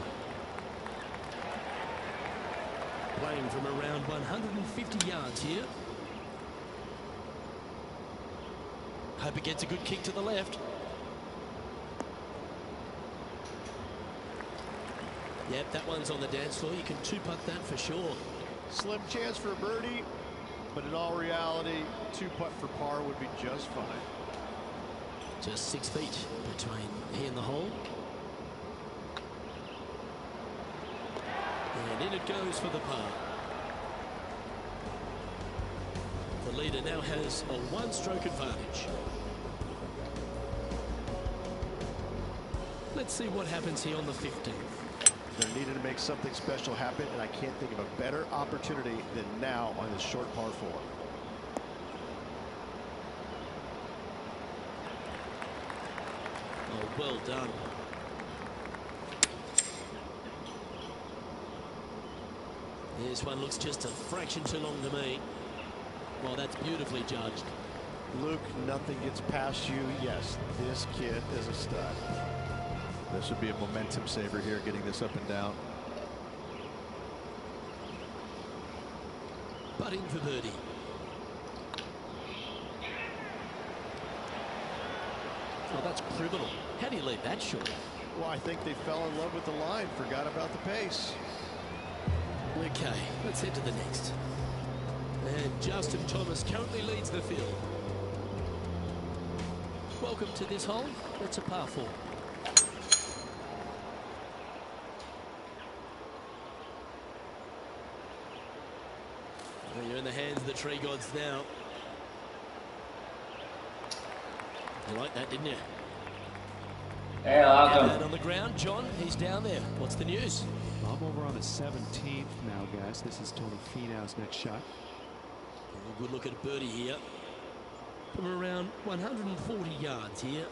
[SPEAKER 2] Playing from around 150 yards here. Hope it gets a good kick to the left. Yep, that one's on the dance floor. You can 2-putt that for sure.
[SPEAKER 3] Slim chance for a birdie, but in all reality, 2-putt for par would be just fine.
[SPEAKER 2] Just 6 feet between he and the hole. And in it goes for the par. The leader now has a 1-stroke advantage. Let's see what happens here on the 15th.
[SPEAKER 3] They're needed to make something special happen, and I can't think of a better opportunity than now on this short par 4.
[SPEAKER 2] Oh, well done. This one looks just a fraction too long to me. Well, that's beautifully judged.
[SPEAKER 3] Luke, nothing gets past you. Yes, this kid is a stud. This would be a momentum saver here, getting this up and down.
[SPEAKER 2] Putting for birdie. Oh, that's criminal. How do you leave that short?
[SPEAKER 3] Well, I think they fell in love with the line, forgot about the pace.
[SPEAKER 2] Okay, let's head to the next. And Justin Thomas currently leads the field. Welcome to this hole. It's a par 4. Well, you're in the hands of the tree gods now. You like that, didn't you?
[SPEAKER 1] Hey, welcome.
[SPEAKER 2] And on the ground, John, he's down there. What's the news?
[SPEAKER 4] I'm over on the 17th now, guys. This is Tony Finau's next shot.
[SPEAKER 2] A good look at birdie here. From around 140 yards here.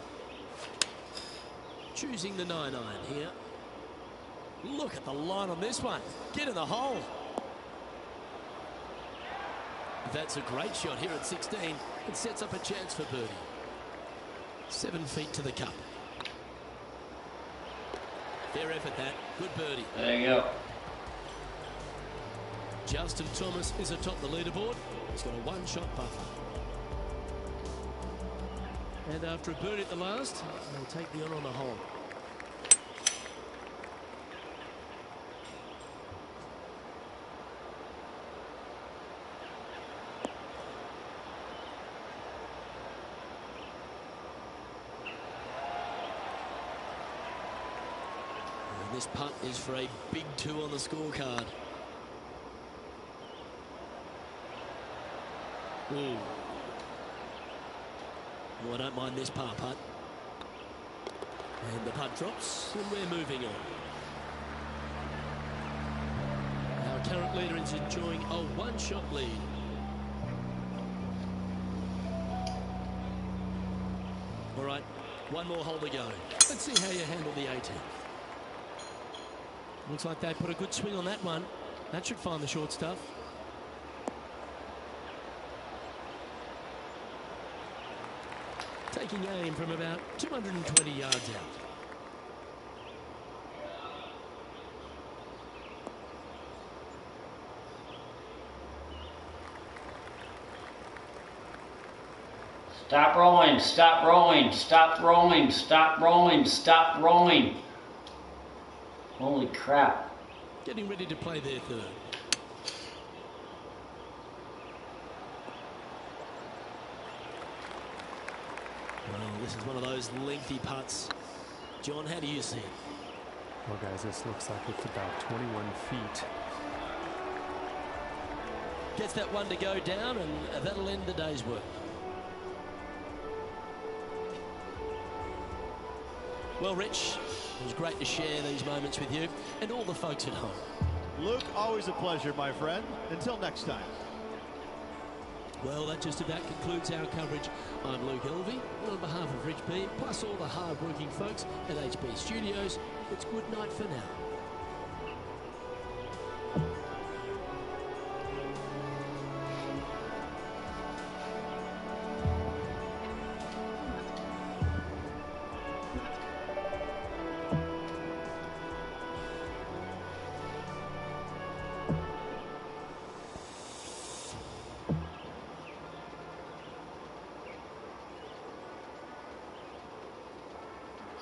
[SPEAKER 2] Choosing the 9-iron here. Look at the line on this one. Get in the hole. That's a great shot here at 16. It sets up a chance for birdie. 7 feet to the cup. Fair effort that. Good birdie.
[SPEAKER 1] There you go.
[SPEAKER 2] Justin Thomas is atop the leaderboard. He's got a 1-shot buffer. And after a birdie at the last, they'll take the on the hole. And this putt is for a big 2 on the scorecard. Ooh. Oh, I don't mind this par putt. And the putt drops, and we're moving on. Our current leader is enjoying a 1-shot lead. All right, 1 more hole to go. Let's see how you handle the 18th. Looks like they put a good swing on that one. That should find the short stuff. Taking aim from about 220 yards out.
[SPEAKER 1] Stop rolling, stop rolling, stop rolling, stop rolling, stop rolling. Holy crap.
[SPEAKER 2] Getting ready to play their third. Well, this is one of those lengthy putts. John, how do you see it?
[SPEAKER 5] Well, guys, this looks like it's about 21 feet.
[SPEAKER 2] Gets that one to go down, and that'll end the day's work. Well, Rich, it was great to share these moments with you and all the folks at home.
[SPEAKER 3] Luke, always a pleasure, my friend. Until next time.
[SPEAKER 2] Well, that just about concludes our coverage. I'm Luke Elvey, and on behalf of Rich B, plus all the hard-working folks at HB Studios, it's good night for now.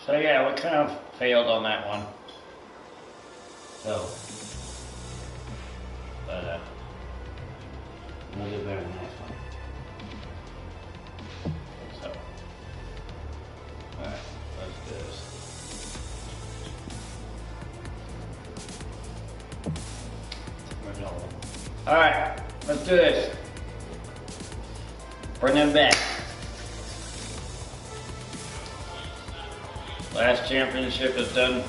[SPEAKER 1] So yeah, we kind of failed on that one. So, but we'll do better than the next one. So, all right, let's do this. All right, let's do this. Bring them back. Last championship is done.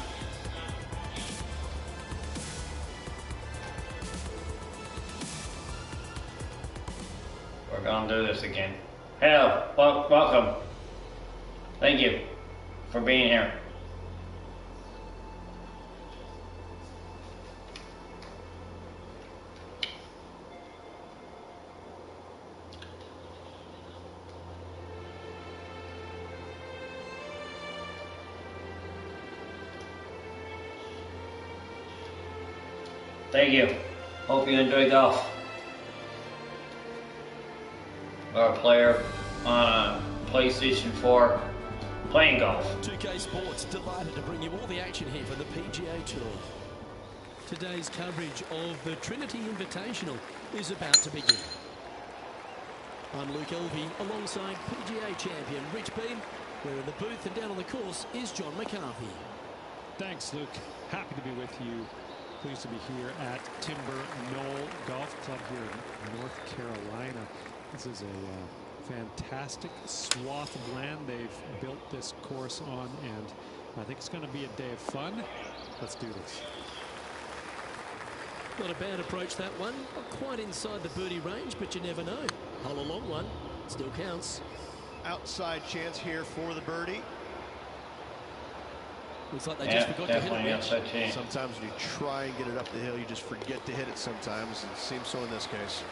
[SPEAKER 1] We're gonna do this again. Hello, welcome. Thank you for being here. Thank you. Hope you enjoy golf. Our player on PlayStation 4 playing golf.
[SPEAKER 2] 2K Sports delighted to bring you all the action here for the PGA Tour. Today's coverage of the Trinity Invitational is about to begin. I'm Luke Elvey alongside PGA champion Rich Beam. We're in the booth, and down on the course is John McCarthy.
[SPEAKER 4] Thanks, Luke. Happy to be with you. Pleased to be here at Timber Knoll Golf Club here in North Carolina. This is a fantastic swath of land they've built this course on, and I think it's going to be a day of fun. Let's do this.
[SPEAKER 2] Not a bad approach, that one. Not quite inside the birdie range, but you never know. Hole a long one. Still counts.
[SPEAKER 3] Outside chance here for the birdie.
[SPEAKER 2] Looks like they just forgot to hit it.
[SPEAKER 1] Outside chance.
[SPEAKER 3] Sometimes when you try and get it up the hill, you just forget to hit it sometimes. It seems so in this case.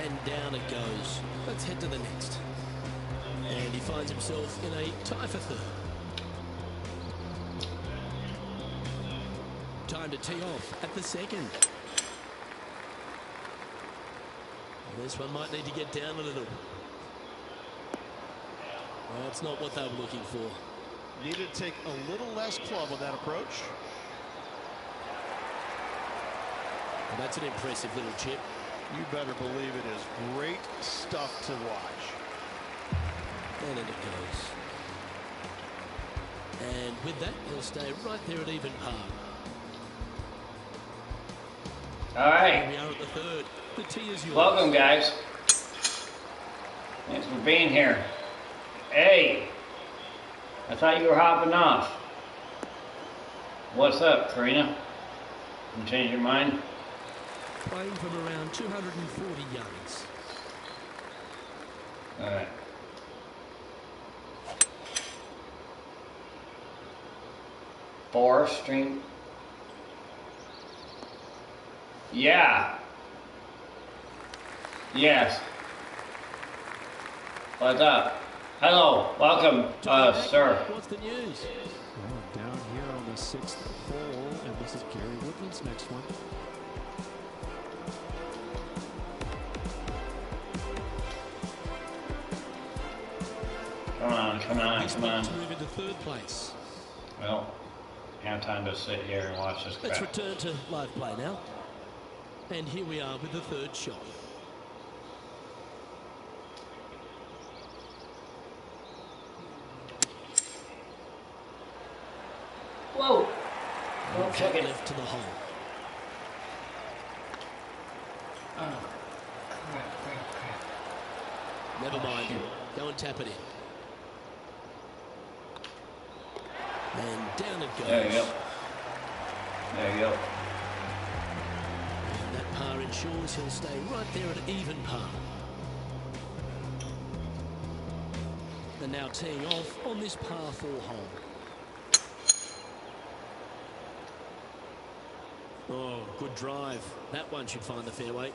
[SPEAKER 2] And down it goes. Let's head to the next. And he finds himself in a tie for third. Time to tee off at the second. This one might need to get down a little. Well, that's not what they were looking for.
[SPEAKER 3] Needed to take a little less club on that approach.
[SPEAKER 2] Well, that's an impressive little chip.
[SPEAKER 3] You better believe it is great stuff to watch.
[SPEAKER 2] And in it goes. And with that, he'll stay right there at even par.
[SPEAKER 1] All right.
[SPEAKER 2] Here we are at the third. The tee is yours.
[SPEAKER 1] Welcome, guys. Thanks for being here. Hey, I thought you were hopping off. What's up, Karina? You change your mind?
[SPEAKER 2] Playing from around 240 yards.
[SPEAKER 1] All right. Forest Stream. Yeah. Yes. What's up? Hello. Welcome, sir.
[SPEAKER 2] What's the news?
[SPEAKER 4] Well, down here on the 6th hole, and this is Gary Woodland's next one.
[SPEAKER 1] Come on, come on,
[SPEAKER 2] He's
[SPEAKER 1] come on.
[SPEAKER 2] to move into third place.
[SPEAKER 1] Well, have time to sit here and watch this
[SPEAKER 2] Let's
[SPEAKER 1] crap.
[SPEAKER 2] return to live play now. And here we are with the third shot.
[SPEAKER 1] Whoa! Don't check it.
[SPEAKER 2] Left to the hole.
[SPEAKER 1] Oh, crap.
[SPEAKER 2] Never mind. Go and tap it in. And down it goes.
[SPEAKER 1] There you go. There you go.
[SPEAKER 2] And that par ensures he'll stay right there at even par. And now teeing off on this par 4 hole. Oh, good drive. That one should find the fairway.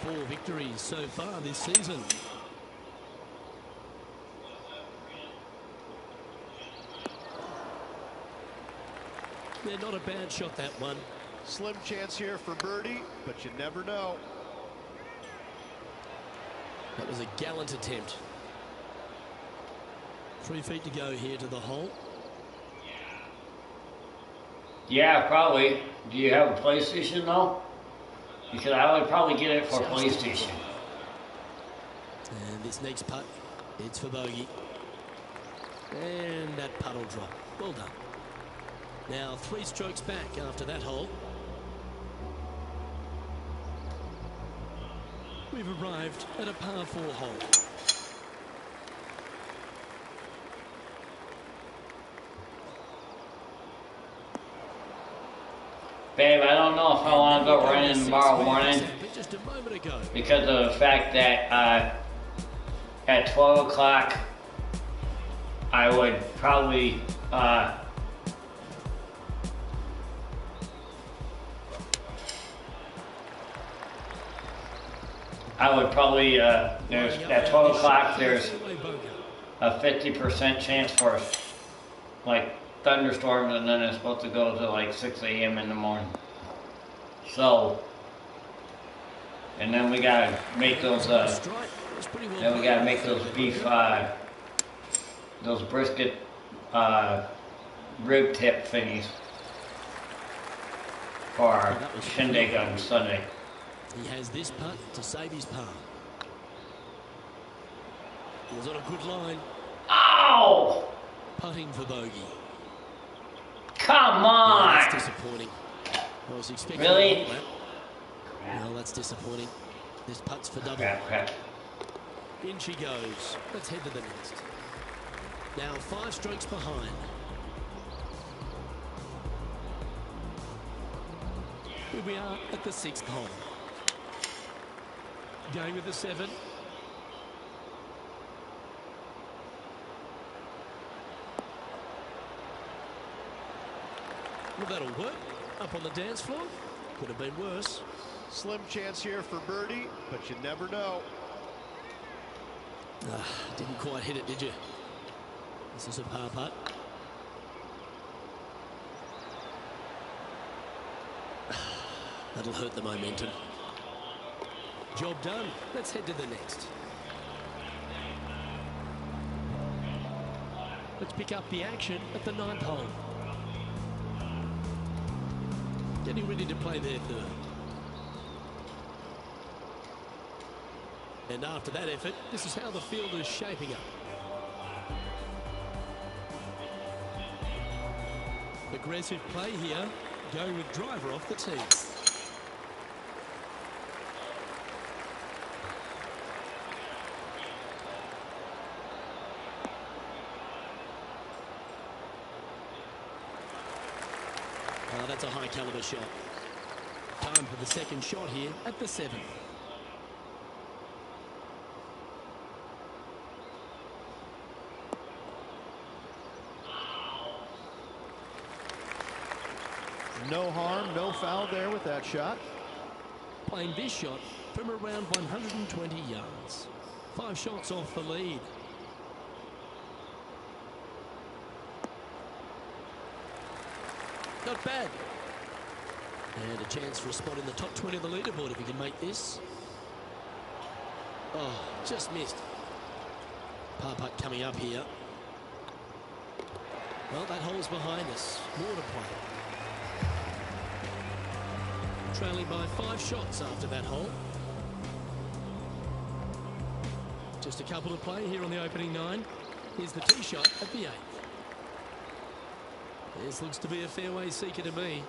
[SPEAKER 2] Four victories so far this season. Yeah, not a bad shot, that one.
[SPEAKER 3] Slim chance here for birdie, but you never know.
[SPEAKER 2] That was a gallant attempt. 3 feet to go here to the hole.
[SPEAKER 1] Yeah, probably. Do you have a PlayStation though? Because I would probably get it for PlayStation.
[SPEAKER 2] And this next putt, it's for bogey. And that putt will drop. Well done. Now 3 strokes back after that hole. We've arrived at a par 4 hole.
[SPEAKER 1] Babe, I don't know if I want to go running tomorrow morning
[SPEAKER 2] Just a moment ago.
[SPEAKER 1] because of the fact that at 12 o'clock I would probably there's at 12 o'clock there's a 50% chance for like thunderstorms, and then it's supposed to go to like 6 a.m. in the morning. So, and then we gotta make those then we gotta make those beef those brisket rib tip thingies for our shindig on Sunday.
[SPEAKER 2] He has this putt to save his par. He was on a good line.
[SPEAKER 1] Ow!
[SPEAKER 2] Putting for bogey.
[SPEAKER 1] Come
[SPEAKER 2] Yeah,
[SPEAKER 1] on!
[SPEAKER 2] that's disappointing. I was expecting
[SPEAKER 1] Really?
[SPEAKER 2] that. Well, that's disappointing. This putt's for double.
[SPEAKER 1] Crap.
[SPEAKER 2] In she goes. Let's head to the next. Now 5 strokes behind. Here we are at the 6th hole. Going with the 7. Well, that'll work. Up on the dance floor. Could have been worse.
[SPEAKER 3] Slim chance here for birdie, but you never know.
[SPEAKER 2] Didn't quite hit it, did you? This is a par putt. That'll hurt the momentum. Job done. Let's head to the next. Let's pick up the action at the 9th hole. Getting ready to play their 3rd. And after that effort, this is how the field is shaping up. Aggressive play here, going with driver off the tee. That's a high caliber shot. Time for the 2nd shot here at the 7th.
[SPEAKER 3] No harm, no foul there with that shot.
[SPEAKER 2] Playing this shot from around 120 yards. 5 shots off the lead. Not bad. And a chance for a spot in the top 20 of the leaderboard if he can make this. Oh, just missed. Par putt coming up here. Well, that hole's behind us. More to play. Trailing by 5 shots after that hole. Just a couple to play here on the opening 9. Here's the tee shot at the 8th. This looks to be a fairway seeker to me.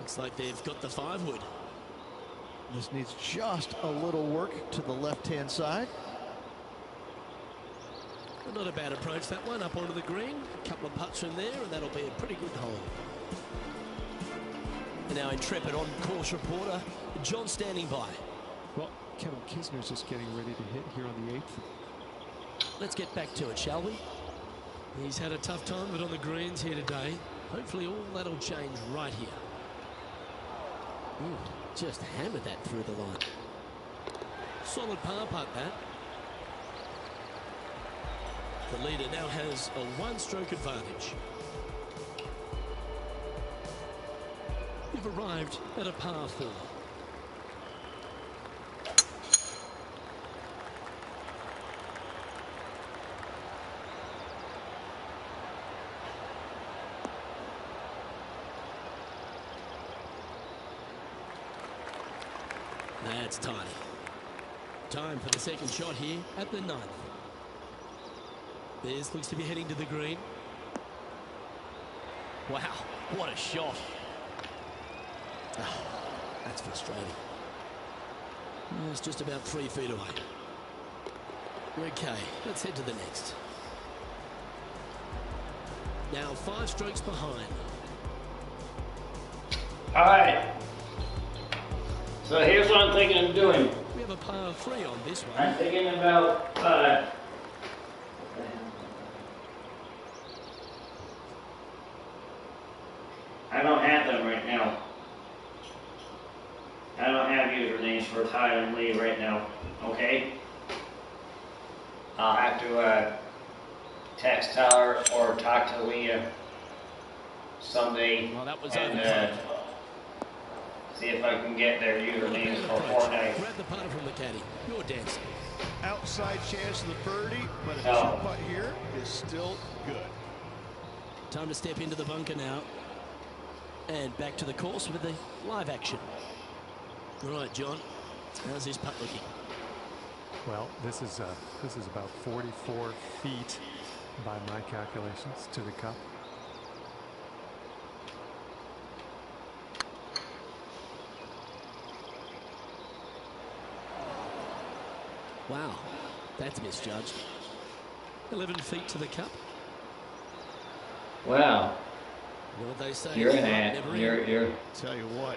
[SPEAKER 2] Looks like they've got the 5-wood.
[SPEAKER 3] This needs just a little work to the left-hand side.
[SPEAKER 2] But not a bad approach, that one, up onto the green. A couple of putts from there, and that'll be a pretty good hole. And now intrepid on-course reporter John standing by.
[SPEAKER 4] Well, Kevin Kisner's just getting ready to hit here on the 8th.
[SPEAKER 2] Let's get back to it, shall we? He's had a tough time of it on the greens here today. Hopefully all that'll change right here. Ooh, just hammered that through the line. Solid par putt, that. The leader now has a 1-stroke advantage. We've arrived at a par 4. That's tiny. Time for the 2nd shot here at the 9th. This looks to be heading to the green. Wow, what a shot. Oh, that's frustrating. It's just about 3 feet away. Okay, let's head to the next. Now 5 strokes behind.
[SPEAKER 1] All right. So here's what I'm thinking of doing.
[SPEAKER 2] We have a par 3 on this one.
[SPEAKER 1] I'm thinking about I don't have them right now. I don't have usernames for Ty and Lee right now. Okay? I'll have to text Tyler or talk to Leah someday.
[SPEAKER 2] Well, that was
[SPEAKER 1] and see if I can get their usernames for Fortnite.
[SPEAKER 2] Grab the putter from the caddy. You're dancing.
[SPEAKER 3] Outside chance of the birdie, but a
[SPEAKER 1] Oh.
[SPEAKER 3] putt here is still good.
[SPEAKER 2] Time to step into the bunker now. And back to the course with the live action. All right, John. How's his putt looking?
[SPEAKER 5] Well, this is about 44 feet by my calculations to the cup.
[SPEAKER 2] Wow, that's misjudged. 11 feet to the cup.
[SPEAKER 1] Wow.
[SPEAKER 2] You know what they say?
[SPEAKER 1] You're you're.
[SPEAKER 3] Tell you what,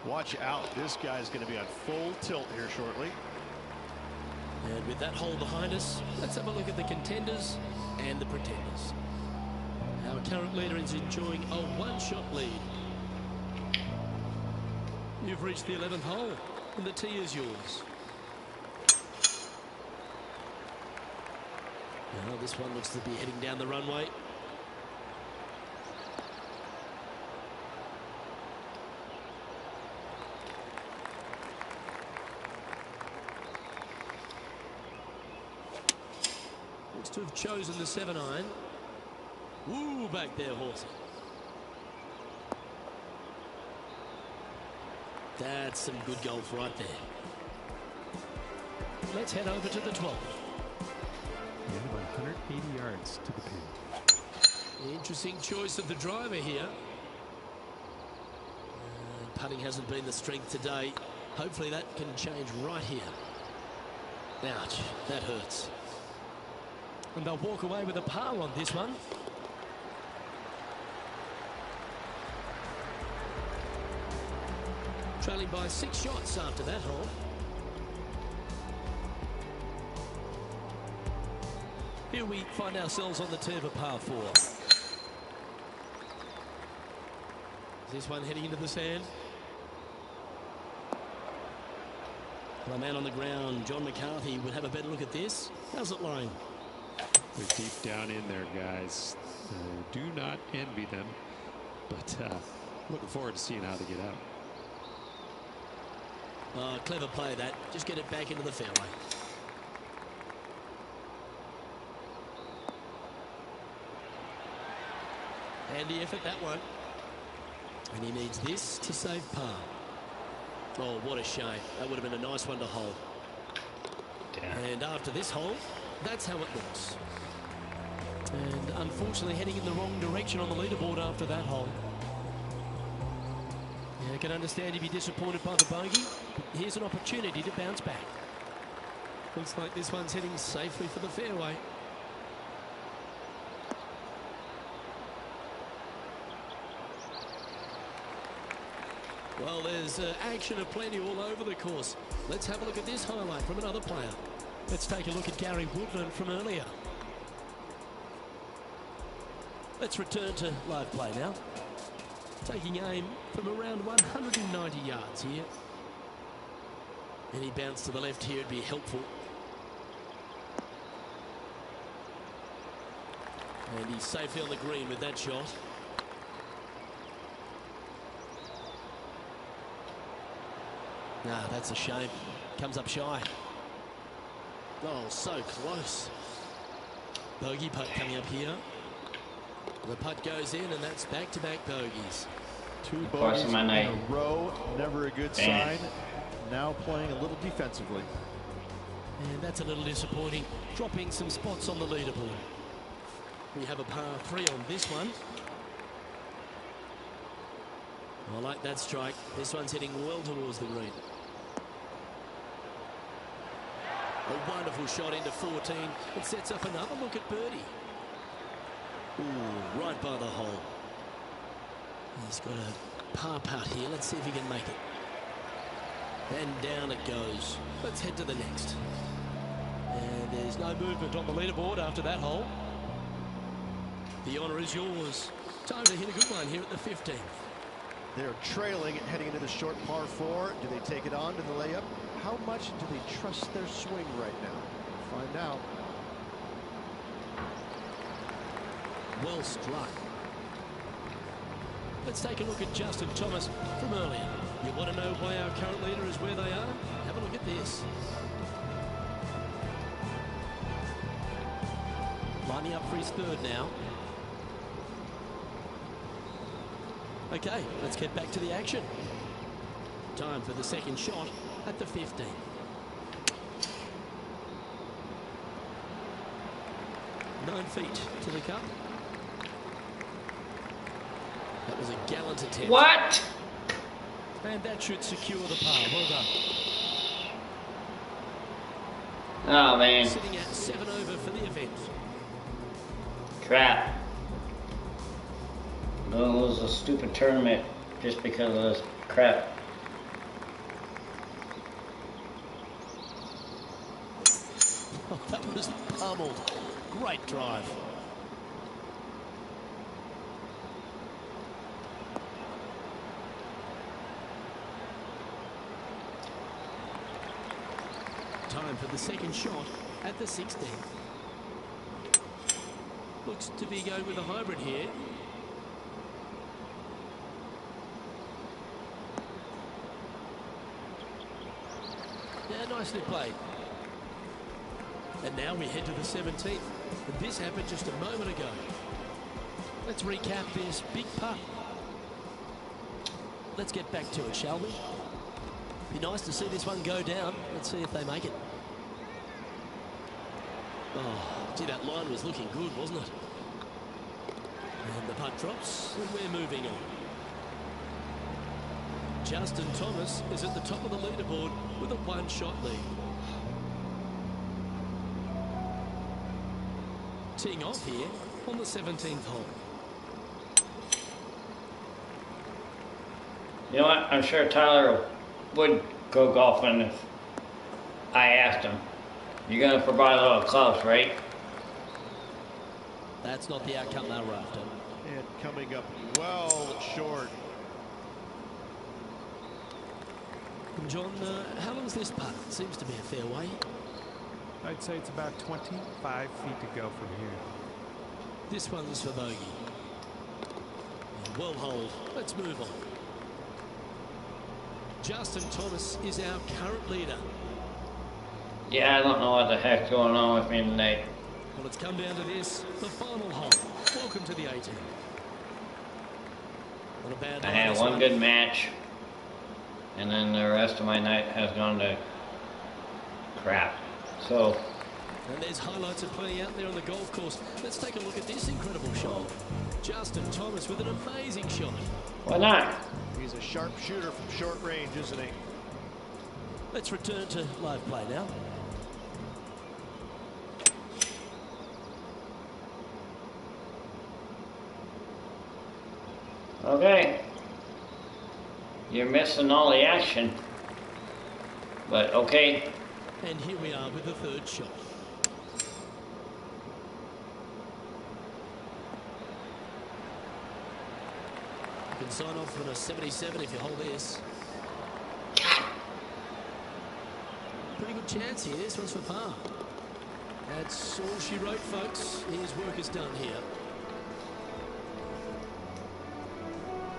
[SPEAKER 3] watch out. This guy's going to be on full tilt here shortly.
[SPEAKER 2] And with that hole behind us, let's have a look at the contenders and the pretenders. Our current leader is enjoying a one-shot lead. You've reached the 11th hole, and the tee is yours. Now this one looks to be heading down the runway. Looks to have chosen the 7-iron. Woo, back there, horsey. That's some good golf right there. Let's head over to the 12th.
[SPEAKER 5] Yeah, about 180 yards to the pin.
[SPEAKER 2] Interesting choice of the driver here. Putting hasn't been the strength today. Hopefully that can change right here. Ouch, that hurts. And they'll walk away with a par on this one. Trailing by 6 shots after that hole. Here we find ourselves on the tee of a par 4. Is this one heading into the sand? My man on the ground, John McCarthy, would have a better look at this. How's it lying?
[SPEAKER 4] They're deep down in there, guys. Do not envy them, but looking forward to seeing how they get out.
[SPEAKER 2] Clever play that. Just get it back into the fairway. Handy effort, that one. And he needs this to save par. Oh, what a shame. That would have been a nice one to hold.
[SPEAKER 1] Damn.
[SPEAKER 2] And after this hole, that's how it looks. And unfortunately heading in the wrong direction on the leaderboard after that hole. Yeah, I can understand you'd be disappointed by the bogey. Here's an opportunity to bounce back. Looks like this one's heading safely for the fairway. Well, there's action aplenty all over the course. Let's have a look at this highlight from another player. Let's take a look at Gary Woodland from earlier. Let's return to live play now. Taking aim from around 190 yards here. Any bounce to the left here would be helpful. And he's safely on the green with that shot. Nah, that's a shame. Comes up shy. Oh, so close. Bogey putt coming up here. The putt goes in, and that's back-to-back bogeys.
[SPEAKER 3] 2 bogeys in a row, never a good sign. Now playing a little defensively.
[SPEAKER 2] And that's a little disappointing, dropping some spots on the leaderboard. We have a par 3 on this one. I like that strike. This one's heading well towards the green. A wonderful shot into 14. It sets up another look at birdie. Ooh, right by the hole. He's got a par putt here. Let's see if he can make it. And down it goes. Let's head to the next. And there's no movement on the leaderboard after that hole. The honour is yours. Time to hit a good one here at the 15th.
[SPEAKER 3] They're trailing, heading into the short par 4. Do they take it on to the layup? How much do they trust their swing right now? Find out.
[SPEAKER 2] Well struck. Let's take a look at Justin Thomas from earlier. You want to know why our current leader is where they are? Have a look at this. Lining up for his third now. Okay, let's get back to the action. Time for the second shot at the 15. Nine feet to the cup. That was a gallant attempt.
[SPEAKER 1] What?
[SPEAKER 2] And that should secure the par. Well done.
[SPEAKER 1] Oh man,
[SPEAKER 2] Sitting at 7 over for the event.
[SPEAKER 1] crap. Gonna lose a stupid tournament just because of this crap.
[SPEAKER 2] Oh, that was pummeled. Great drive. Time for the second shot at the 16th. Looks to be going with a hybrid here. Yeah, nicely played. And now we head to the 17th. And this happened just a moment ago. Let's recap this big putt. Let's get back to it, shall we? Be nice to see this one go down. Let's see if they make it. Oh, gee, that line was looking good, wasn't it? And the putt drops, and we're moving on. Justin Thomas is at the top of the leaderboard with a one-shot lead. Teeing off here on the 17th hole.
[SPEAKER 1] You know what? I'm sure Tyler would go golfing if I asked him. You're gonna provide all the clubs, right?
[SPEAKER 2] That's not the outcome they were after.
[SPEAKER 3] And coming up well short.
[SPEAKER 2] And John, how long's this putt? Seems to be a fair way.
[SPEAKER 5] I'd say it's about 25 feet to go from here.
[SPEAKER 2] This one's for bogey. Well holed. Let's move on. Justin Thomas is our current leader.
[SPEAKER 1] Yeah, I don't know what the heck's going on with me tonight.
[SPEAKER 2] Well, it's come down to this, the final hole. Welcome to the 18th. Not a bad
[SPEAKER 1] I
[SPEAKER 2] line,
[SPEAKER 1] had
[SPEAKER 2] this
[SPEAKER 1] one good match, and then the rest of my night has gone to crap. So,
[SPEAKER 2] And there's highlights of plenty out there on the golf course. Let's take a look at this incredible shot. Justin Thomas with an amazing shot.
[SPEAKER 1] why not?
[SPEAKER 3] He's a sharp shooter from short range, isn't he?
[SPEAKER 2] Let's return to live play now.
[SPEAKER 1] Okay. You're missing all the action. But okay.
[SPEAKER 2] And here we are with the third shot. You can sign off on a 77 if you hold this. Pretty good chance here. This one's for par. That's all she wrote, folks. His work is done here.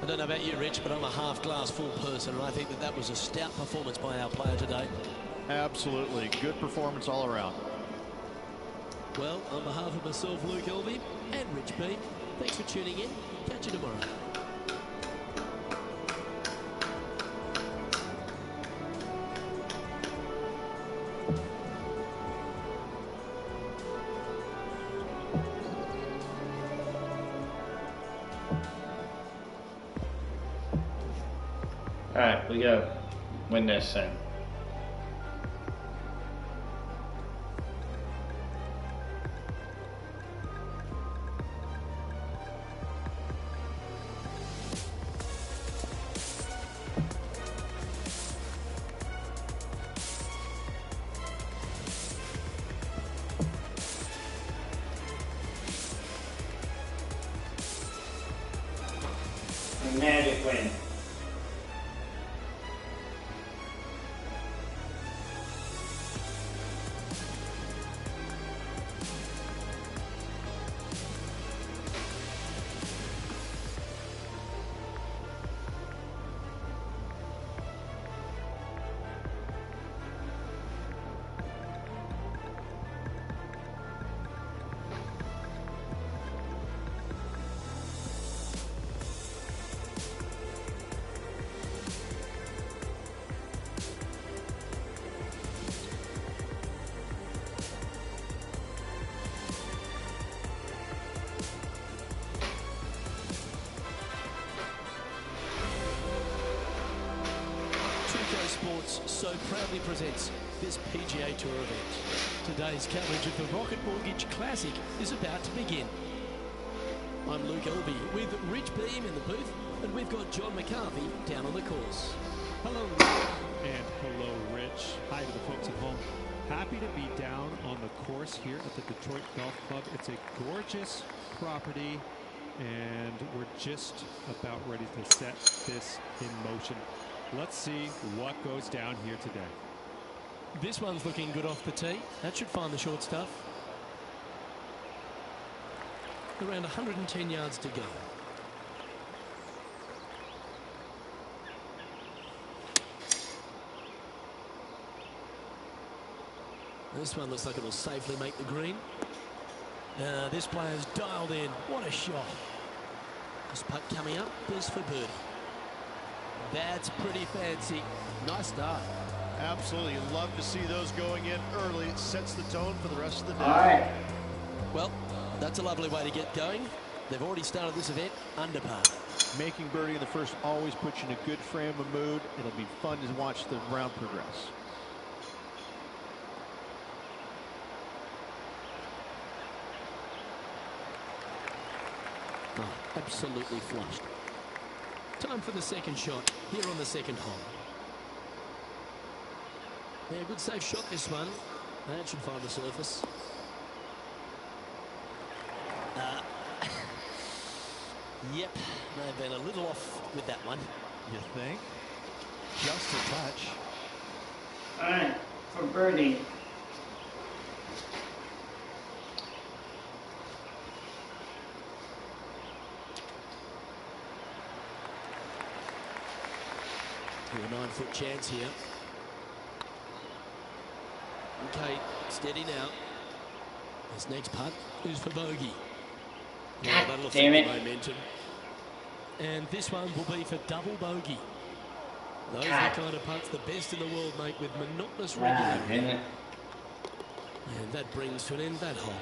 [SPEAKER 2] I don't know about you, Rich, but I'm a half-glass full person, and I think that was a stout performance by our player today.
[SPEAKER 3] Absolutely. Good performance all around.
[SPEAKER 2] Well, on behalf of myself, Luke Elvey, and Rich B, thanks for tuning in. Catch you tomorrow.
[SPEAKER 1] Alright, we gotta win this thing. A magic win.
[SPEAKER 2] Sports so proudly presents this PGA Tour event. Today's coverage of the Rocket Mortgage Classic is about to begin. I'm Luke Elby with Rich Beam in the booth, and we've got John McCarthy down on the course.
[SPEAKER 4] Hello, Luke, and hello, Rich. Hi to the folks at home. Happy to be down on the course here at the Detroit Golf Club. It's a gorgeous property, and we're just about ready to set this in motion. Let's see what goes down here today.
[SPEAKER 2] This one's looking good off the tee. That should find the short stuff. Around 110 yards to go. This one looks like it'll safely make the green. This player's dialed in. What a shot. This putt coming up is for birdie. That's pretty fancy. Nice start.
[SPEAKER 3] Absolutely. Love to see those going in early. It sets the tone for the rest of the day.
[SPEAKER 1] All right.
[SPEAKER 2] Well, that's a lovely way to get going. They've already started this event under par.
[SPEAKER 3] Making birdie in the first always puts you in a good frame of mood. It'll be fun to watch the round progress.
[SPEAKER 2] Oh, absolutely flushed. Time for the second shot here on the second hole. Yeah, good safe shot this one. That should find the surface. Yep, may have been a little off with that one.
[SPEAKER 3] You think? Just a touch.
[SPEAKER 1] All right, for birdie.
[SPEAKER 2] A 9-foot chance here. Okay, steady now. This next putt is for bogey. Yeah, that'll affect the momentum. And this one will be for double bogey. Those are the kind of putts the best in the world make with monotonous regularity. And that brings to an end that hole.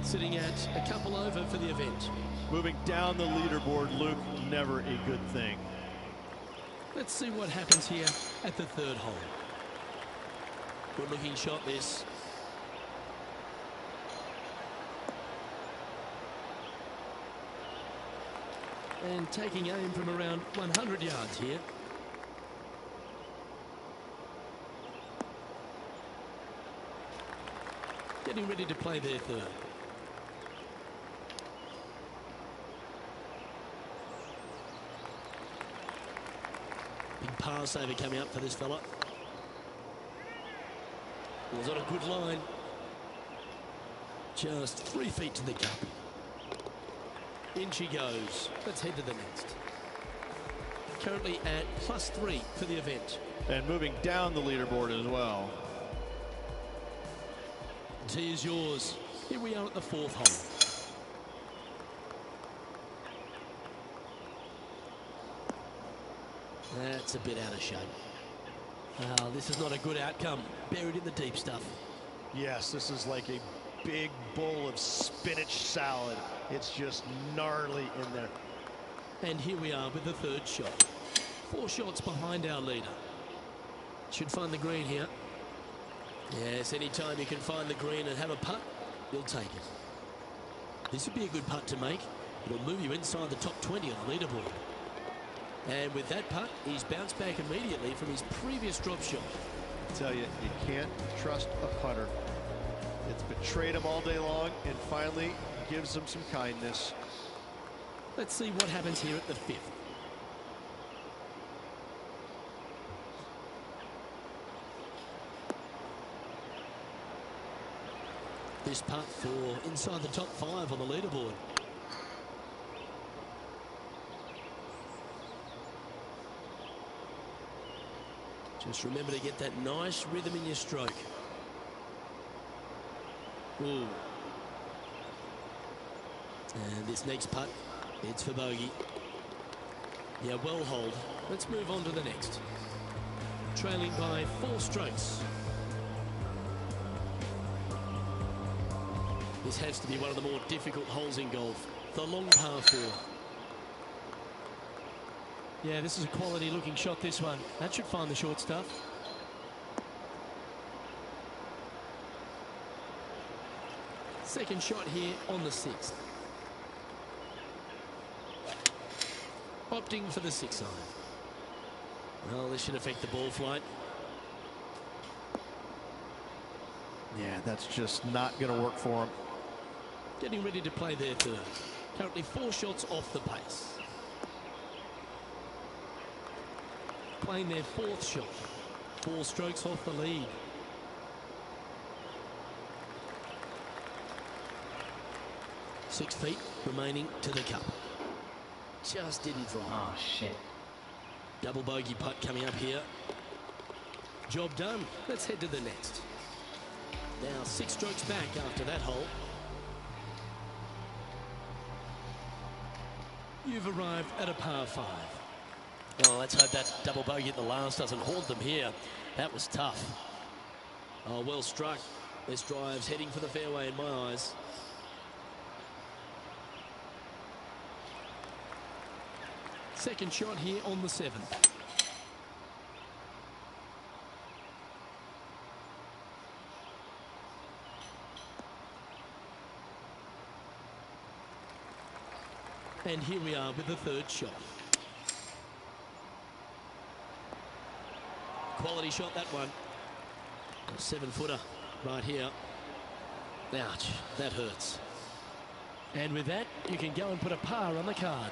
[SPEAKER 2] Sitting at a couple over for the event.
[SPEAKER 3] Moving down the leaderboard, Luke, never a good thing.
[SPEAKER 2] Let's see what happens here at the third hole. Good looking shot this. And taking aim from around 100 yards here. Getting ready to play their third. Big par saver coming up for this fella. Was on a good line. Just 3 feet to the cup. In she goes. Let's head to the next. Currently at +3 for the event.
[SPEAKER 3] And moving down the leaderboard as well.
[SPEAKER 2] Tee is yours. Here we are at the fourth hole. That's a bit out of shape. Oh, this is not a good outcome. Buried in the deep stuff.
[SPEAKER 3] Yes, this is like a big bowl of spinach salad. It's just gnarly in there.
[SPEAKER 2] And here we are with the third shot. 4 shots behind our leader. Should find the green here. Yes, anytime you can find the green and have a putt, you'll take it. This would be a good putt to make. It'll move you inside the top 20 on the leaderboard. And with that putt, he's bounced back immediately from his previous drop shot.
[SPEAKER 3] I tell you, you can't trust a putter. It's betrayed him all day long and finally gives him some kindness.
[SPEAKER 2] Let's see what happens here at the fifth. This putt for inside the top 5 on the leaderboard. Just remember to get that nice rhythm in your stroke. Ooh. And this next putt, it's for bogey. Yeah, well hold. Let's move on to the next. Trailing by 4 strokes. This has to be one of the more difficult holes in golf. The long par 4. Yeah, this is a quality looking shot, this one. That should find the short stuff. Second shot here on the 6th. Opting for the 6 iron. Well, this should affect the ball flight.
[SPEAKER 3] Yeah, that's just not going to work for him.
[SPEAKER 2] Getting ready to play their third. Currently 4 shots off the pace. Playing their 4th shot. 4 strokes off the lead. Six feet remaining to the cup. Just didn't drive.
[SPEAKER 1] Oh, shit.
[SPEAKER 2] Double bogey putt coming up here. Job done. Let's head to the next. Now 6 strokes back after that hole. You've arrived at a par 5. Oh, let's hope that double bogey at the last doesn't haunt them here. That was tough. Oh, well struck. This drive's heading for the fairway in my eyes. Second shot here on the 7th. And here we are with the 3rd shot. Quality shot, that one. A 7-footer right here. Ouch, that hurts. And with that, you can go and put a par on the card.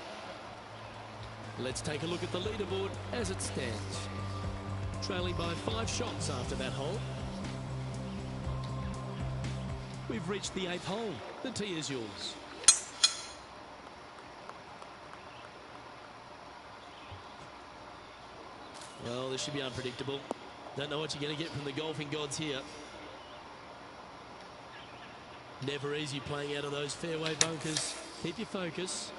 [SPEAKER 2] Let's take a look at the leaderboard as it stands. Trailing by 5 shots after that hole. We've reached the 8th hole. The tee is yours. Well, this should be unpredictable. Don't know what you're going to get from the golfing gods here. Never easy playing out of those fairway bunkers. Keep your focus.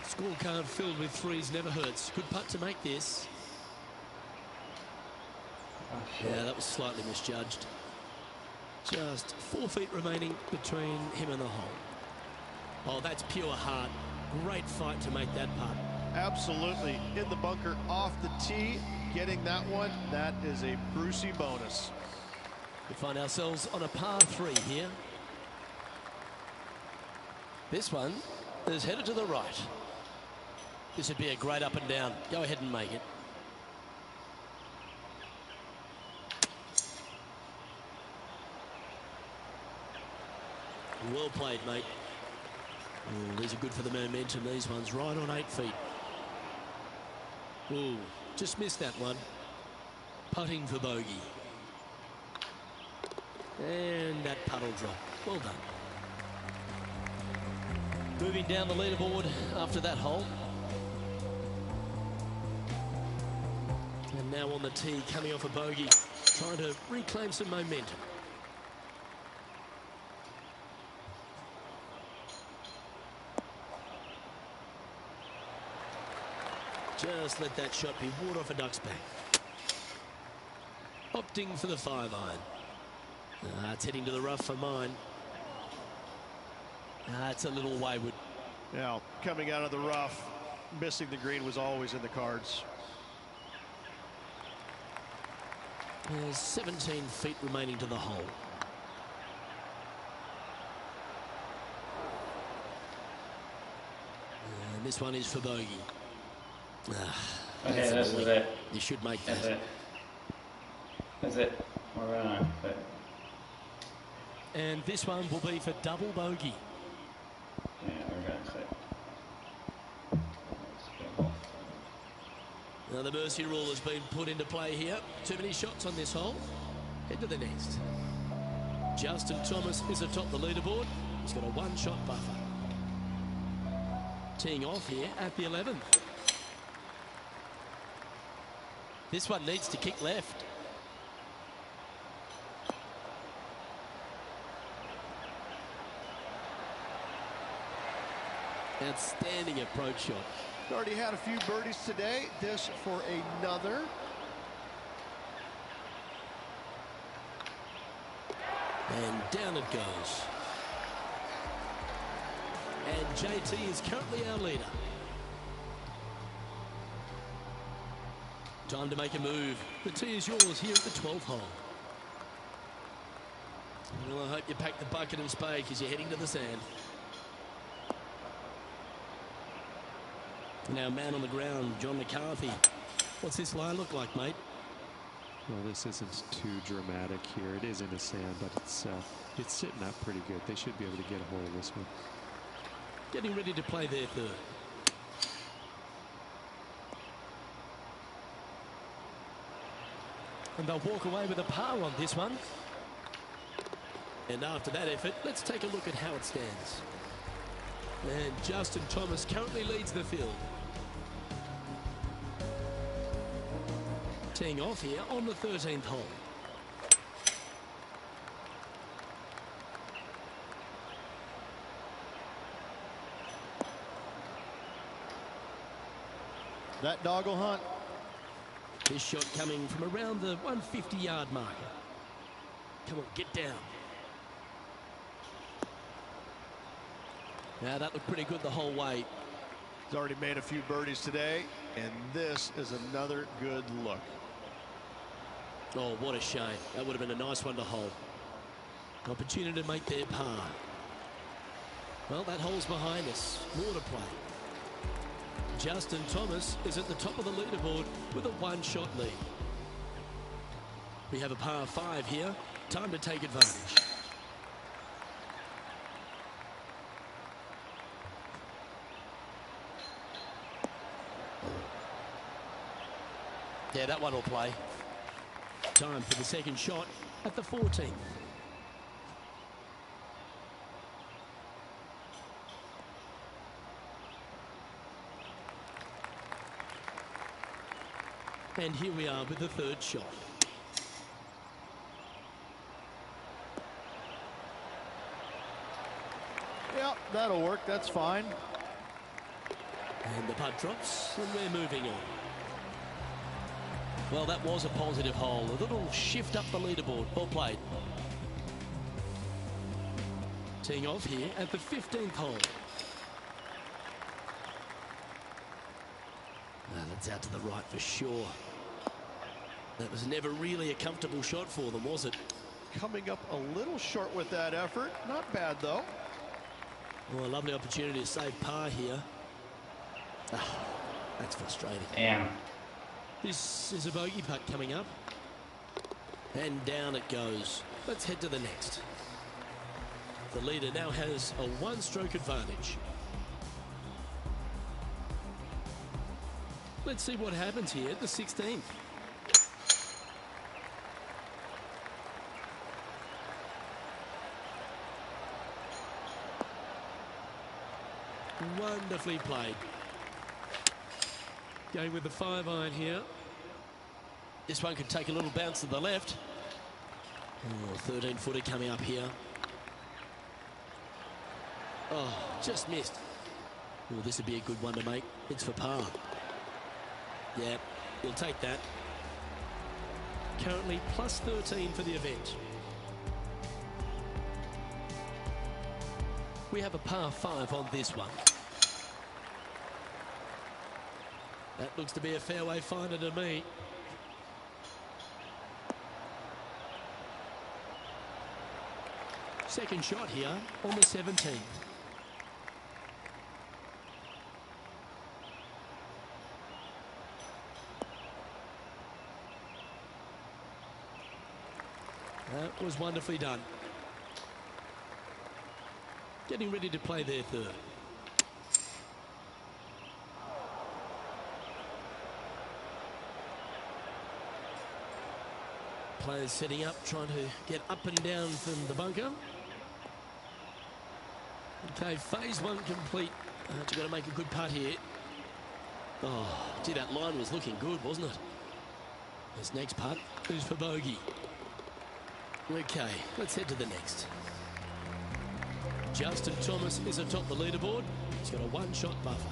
[SPEAKER 2] Scorecard filled with 3s never hurts. Good putt to make this.
[SPEAKER 1] Oh, shit.
[SPEAKER 2] Yeah, that was slightly misjudged. Just 4 feet remaining between him and the hole. Oh, that's pure heart. Great fight to make that putt.
[SPEAKER 3] Absolutely. In the bunker off the tee, getting that one, that is a Brucey bonus.
[SPEAKER 2] We find ourselves on a par 3 here. This one is headed to the right. This would be a great up and down. Go ahead and make it. Well played, mate. Ooh, these are good for the momentum. These ones right on 8 feet. Ooh, just missed that one. Putting for bogey. And that puddle drop. Well done. Moving down the leaderboard after that hole. And now on the tee, coming off a bogey, trying to reclaim some momentum. Just let that shot be water off a duck's back. Opting for the 5 iron. It's heading to the rough for mine. It's a little wayward.
[SPEAKER 3] Now, coming out of the rough, missing the green was always in the cards.
[SPEAKER 2] There's 17 feet remaining to the hole. And this one is for bogey.
[SPEAKER 1] Okay, this is it.
[SPEAKER 2] You should make that.
[SPEAKER 1] That's it. That's it. We're running.
[SPEAKER 2] And this one will be for double bogey.
[SPEAKER 1] Yeah, we're going to sit.
[SPEAKER 2] Now the mercy rule has been put into play here. Too many shots on this hole. Head to the next. Justin Thomas is atop the leaderboard. He's got a 1-shot buffer. Teeing off here at the 11th. This one needs to kick left. Outstanding approach shot.
[SPEAKER 3] Already had a few birdies today. This for another.
[SPEAKER 2] And down it goes. And JT is currently our leader. Time to make a move. The tee is yours here at the 12th hole. Well, I hope you pack the bucket and spade because you're heading to the sand. Now, man on the ground, John McCarthy. What's this lie look like, mate?
[SPEAKER 4] Well, this isn't too dramatic here. It is in the sand, but it's sitting up pretty good. They should be able to get a hold of this one.
[SPEAKER 2] Getting ready to play their third. And they'll walk away with a par on this one. And after that effort, let's take a look at how it stands. And Justin Thomas currently leads the field. Teeing off here on the 13th hole.
[SPEAKER 3] That dog will hunt.
[SPEAKER 2] This shot coming from around the 150-yard marker. Come on, get down. Now that looked pretty good the whole way.
[SPEAKER 3] He's already made a few birdies today, and this is another good look.
[SPEAKER 2] Oh, what a shame. That would have been a nice one to hold. Opportunity to make their par. Well, that hole's behind us. More to play. Justin Thomas is at the top of the leaderboard with a one-shot lead. We have a par 5 here. Time to take advantage. Yeah, that one will play. Time for the second shot at the 14th. And here we are with the third shot.
[SPEAKER 3] Yep, that'll work. That's fine.
[SPEAKER 2] And the putt drops, and we're moving on. Well, that was a positive hole. A little shift up the leaderboard. Well played. Teeing off here at the 15th hole. That's out to the right for sure. That was never really a comfortable shot for them, was it?
[SPEAKER 3] Coming up a little short with that effort. Not bad, though.
[SPEAKER 2] Well, a lovely opportunity to save par here. Ah, that's frustrating.
[SPEAKER 1] Damn.
[SPEAKER 2] This is a bogey putt coming up. And down it goes. Let's head to the next. The leader now has a one-stroke advantage. Let's see what happens here at the 16th. Wonderfully played. Going with the 5-iron here. This one could take a little bounce to the left. Oh, 13-footer coming up here. Oh, just missed. Oh, this would be a good one to make. It's for par. Yeah, he'll take that. Currently plus 13 for the event. We have a par 5 on this one. That looks to be a fairway finder to me. Second shot here on the 17th. That was wonderfully done. Getting ready to play their third. Players setting up, trying to get up and down from the bunker. Okay, phase 1 complete. You've got to make a good putt here. Oh, gee, that line was looking good, wasn't it? This next putt is for bogey. Okay, let's head to the next. Justin Thomas is atop the leaderboard. He's got a one-shot buffer.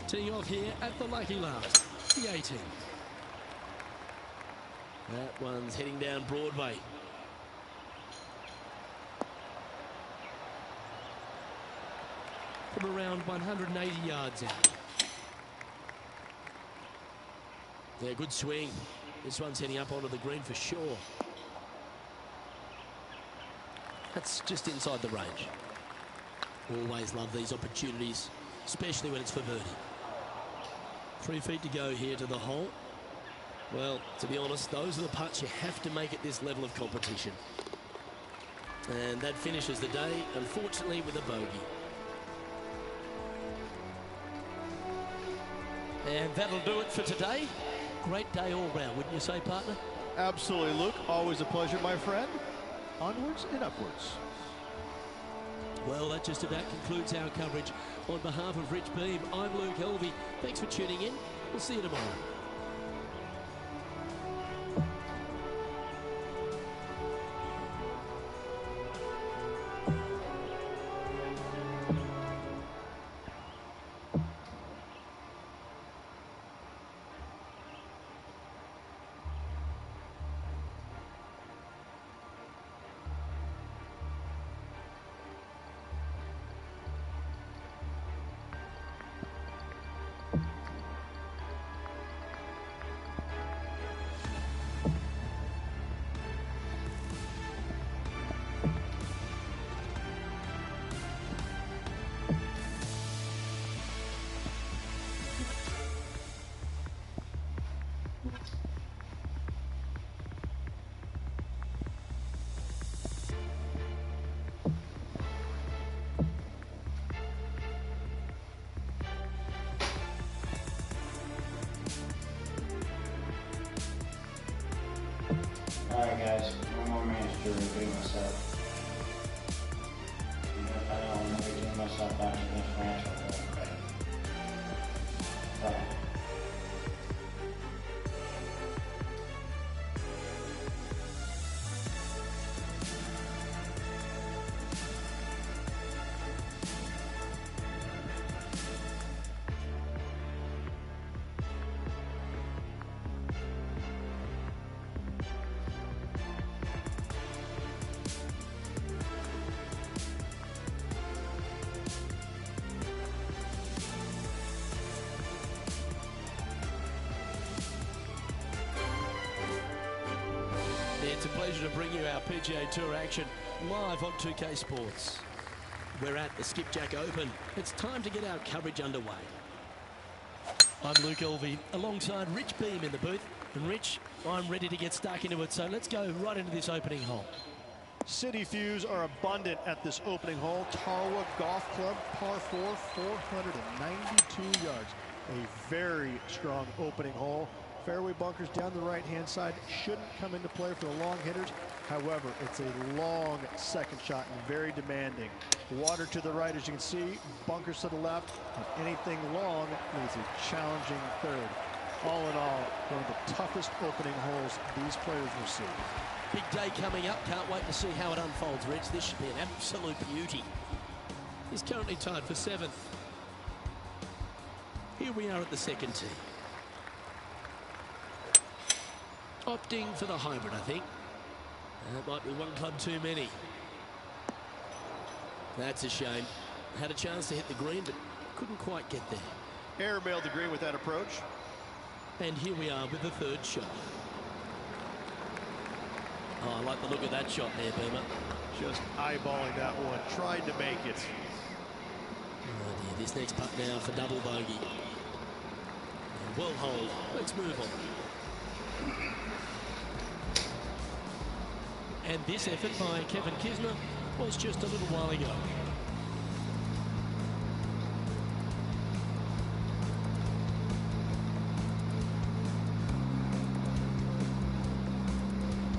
[SPEAKER 2] Teeing off here at the lucky last, the 18th. That one's heading down Broadway. from around 180 yards out. Yeah, good swing. This one's heading up onto the green for sure. That's just inside the range. Always love these opportunities, especially when it's for birdie. 3 feet to go here to the hole. Well, to be honest, those are the putts you have to make at this level of competition. And that finishes the day, unfortunately, with a bogey. And that'll do it for today. Great day all round, wouldn't you say, partner?
[SPEAKER 3] Absolutely, Luke. Always a pleasure, my friend. Onwards and upwards.
[SPEAKER 2] Well, that just about concludes our coverage. On behalf of Rich Beam, I'm Luke Helvey. Thanks for tuning in. We'll see you tomorrow.
[SPEAKER 1] Alright guys, one more man's to repeat myself. If I don't want to repeat myself after this match, I'll go away. Bye.
[SPEAKER 2] It's a pleasure to bring you our PGA Tour action live on 2K Sports. We're at the Skipjack Open. It's time to get our coverage underway. I'm Luke Helvey alongside Rich Beam in the booth. And Rich, I'm ready to get stuck into it, so let's go right into this opening hole.
[SPEAKER 3] City views are abundant at this opening hole. Tarwa Golf Club, par 4, 492 yards. A very strong opening hole. Fairway bunkers down the right-hand side shouldn't come into play for the long hitters. However, it's a long second shot and very demanding. Water to the right, as you can see, bunkers to the left, and anything long means a challenging third. All in all, one of the toughest opening holes these players will see.
[SPEAKER 2] Big day coming up. Can't wait to see how it unfolds, Rich. This should be an absolute beauty. He's currently tied for 7th. Here we are at the second tee. Opting for the hybrid, I think. That might be one club too many. That's a shame. Had a chance to hit the green, but couldn't quite get there.
[SPEAKER 3] Airmailed the green with that approach.
[SPEAKER 2] And here we are with the third shot. Oh, I like the look of that shot there, Beamer.
[SPEAKER 3] Just eyeballing that one, tried to make it.
[SPEAKER 2] Oh dear, this next putt now for double bogey. And well hold. Let's move on. And this effort by Kevin Kisner was just a little while ago.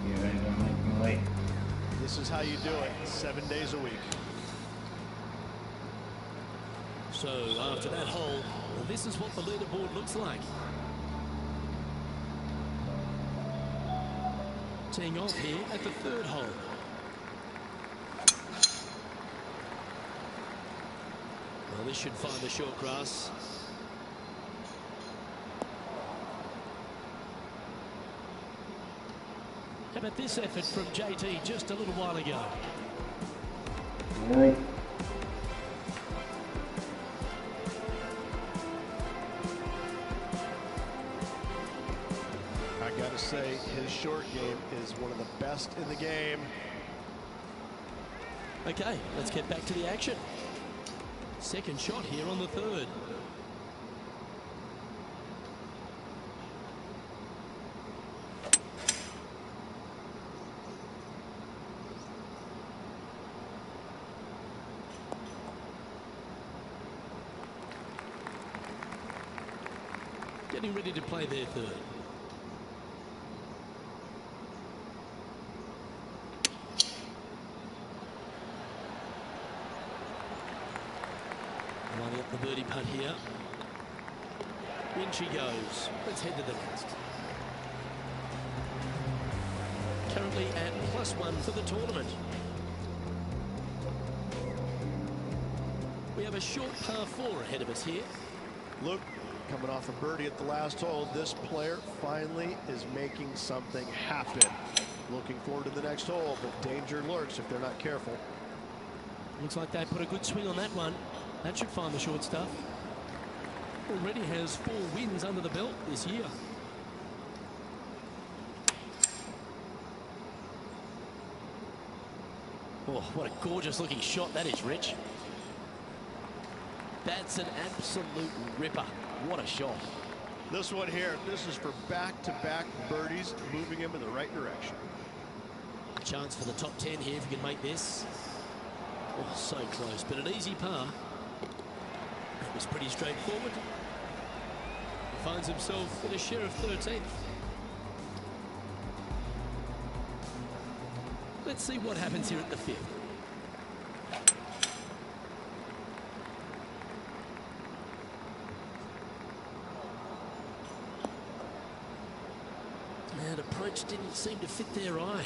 [SPEAKER 1] You ain't gonna make me wait.
[SPEAKER 3] This is how you do it, 7 days a week.
[SPEAKER 2] So after that hole, well, this is what the leaderboard looks like. Teeing off here at the third hole. Well, this should find the short grass. How about this effort from JT just a little while ago?
[SPEAKER 1] Really?
[SPEAKER 3] I got to say, his short game is one of the best in the game.
[SPEAKER 2] Okay, let's get back to the action. Second shot here on the third. Getting ready to play their third. Lining up the birdie putt here. In she goes. Let's head to the next. Currently at +1 for the tournament. We have a short par 4 ahead of us here.
[SPEAKER 3] Luke, coming off a birdie at the last hole, this player finally is making something happen. Looking forward to the next hole, but danger lurks if they're not careful.
[SPEAKER 2] Looks like they put a good swing on that one. That should find the short stuff. Already has 4 wins under the belt this year. Oh, what a gorgeous looking shot that is, Rich. That's an absolute ripper. What a shot.
[SPEAKER 3] This one here, this is for back-to-back birdies, moving him in the right direction.
[SPEAKER 2] Chance for the top 10 here if he can make this. Oh, so close, but an easy par. It was pretty straightforward. He finds himself in a share of 13th. Let's see what happens here at the 5th. And approach didn't seem to fit their eye.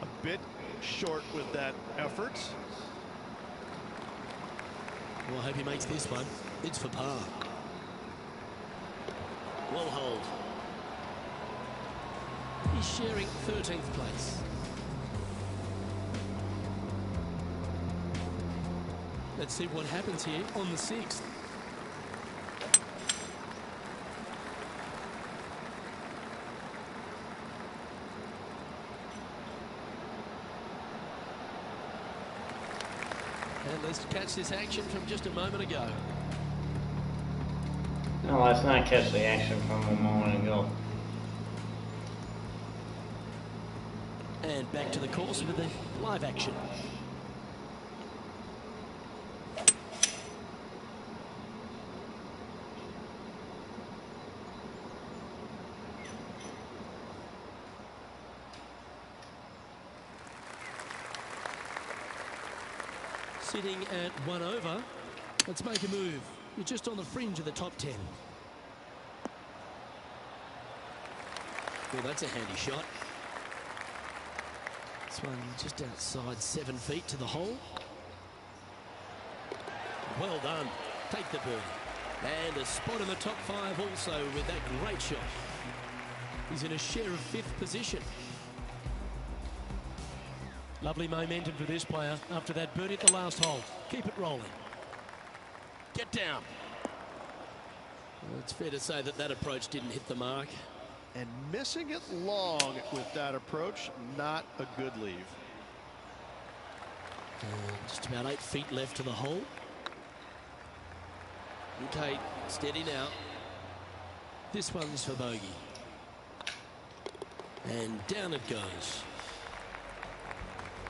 [SPEAKER 3] A bit short with that effort.
[SPEAKER 2] Well, I hope he makes this one. It's for par. Well hold. He's sharing 13th place. Let's see what happens here on the 6th. And let's catch this action from just a moment ago.
[SPEAKER 1] No, let's not catch the action from a moment ago.
[SPEAKER 2] And back to the course with the live action. Sitting at 1 over. Let's make a move. You're just on the fringe of the top 10. Well, that's a handy shot. This one just outside 7 feet to the hole. Well done. Take the birdie. And a spot in the top 5 also with that great shot. He's in a share of 5th position. Lovely momentum for this player after that birdie at the last hole. Keep it rolling. Get down. Well, it's fair to say that that approach didn't hit the mark.
[SPEAKER 3] And missing it long with that approach, not a good leave.
[SPEAKER 2] Just about 8 feet left to the hole. Okay, steady now. This one's for bogey. And down it goes.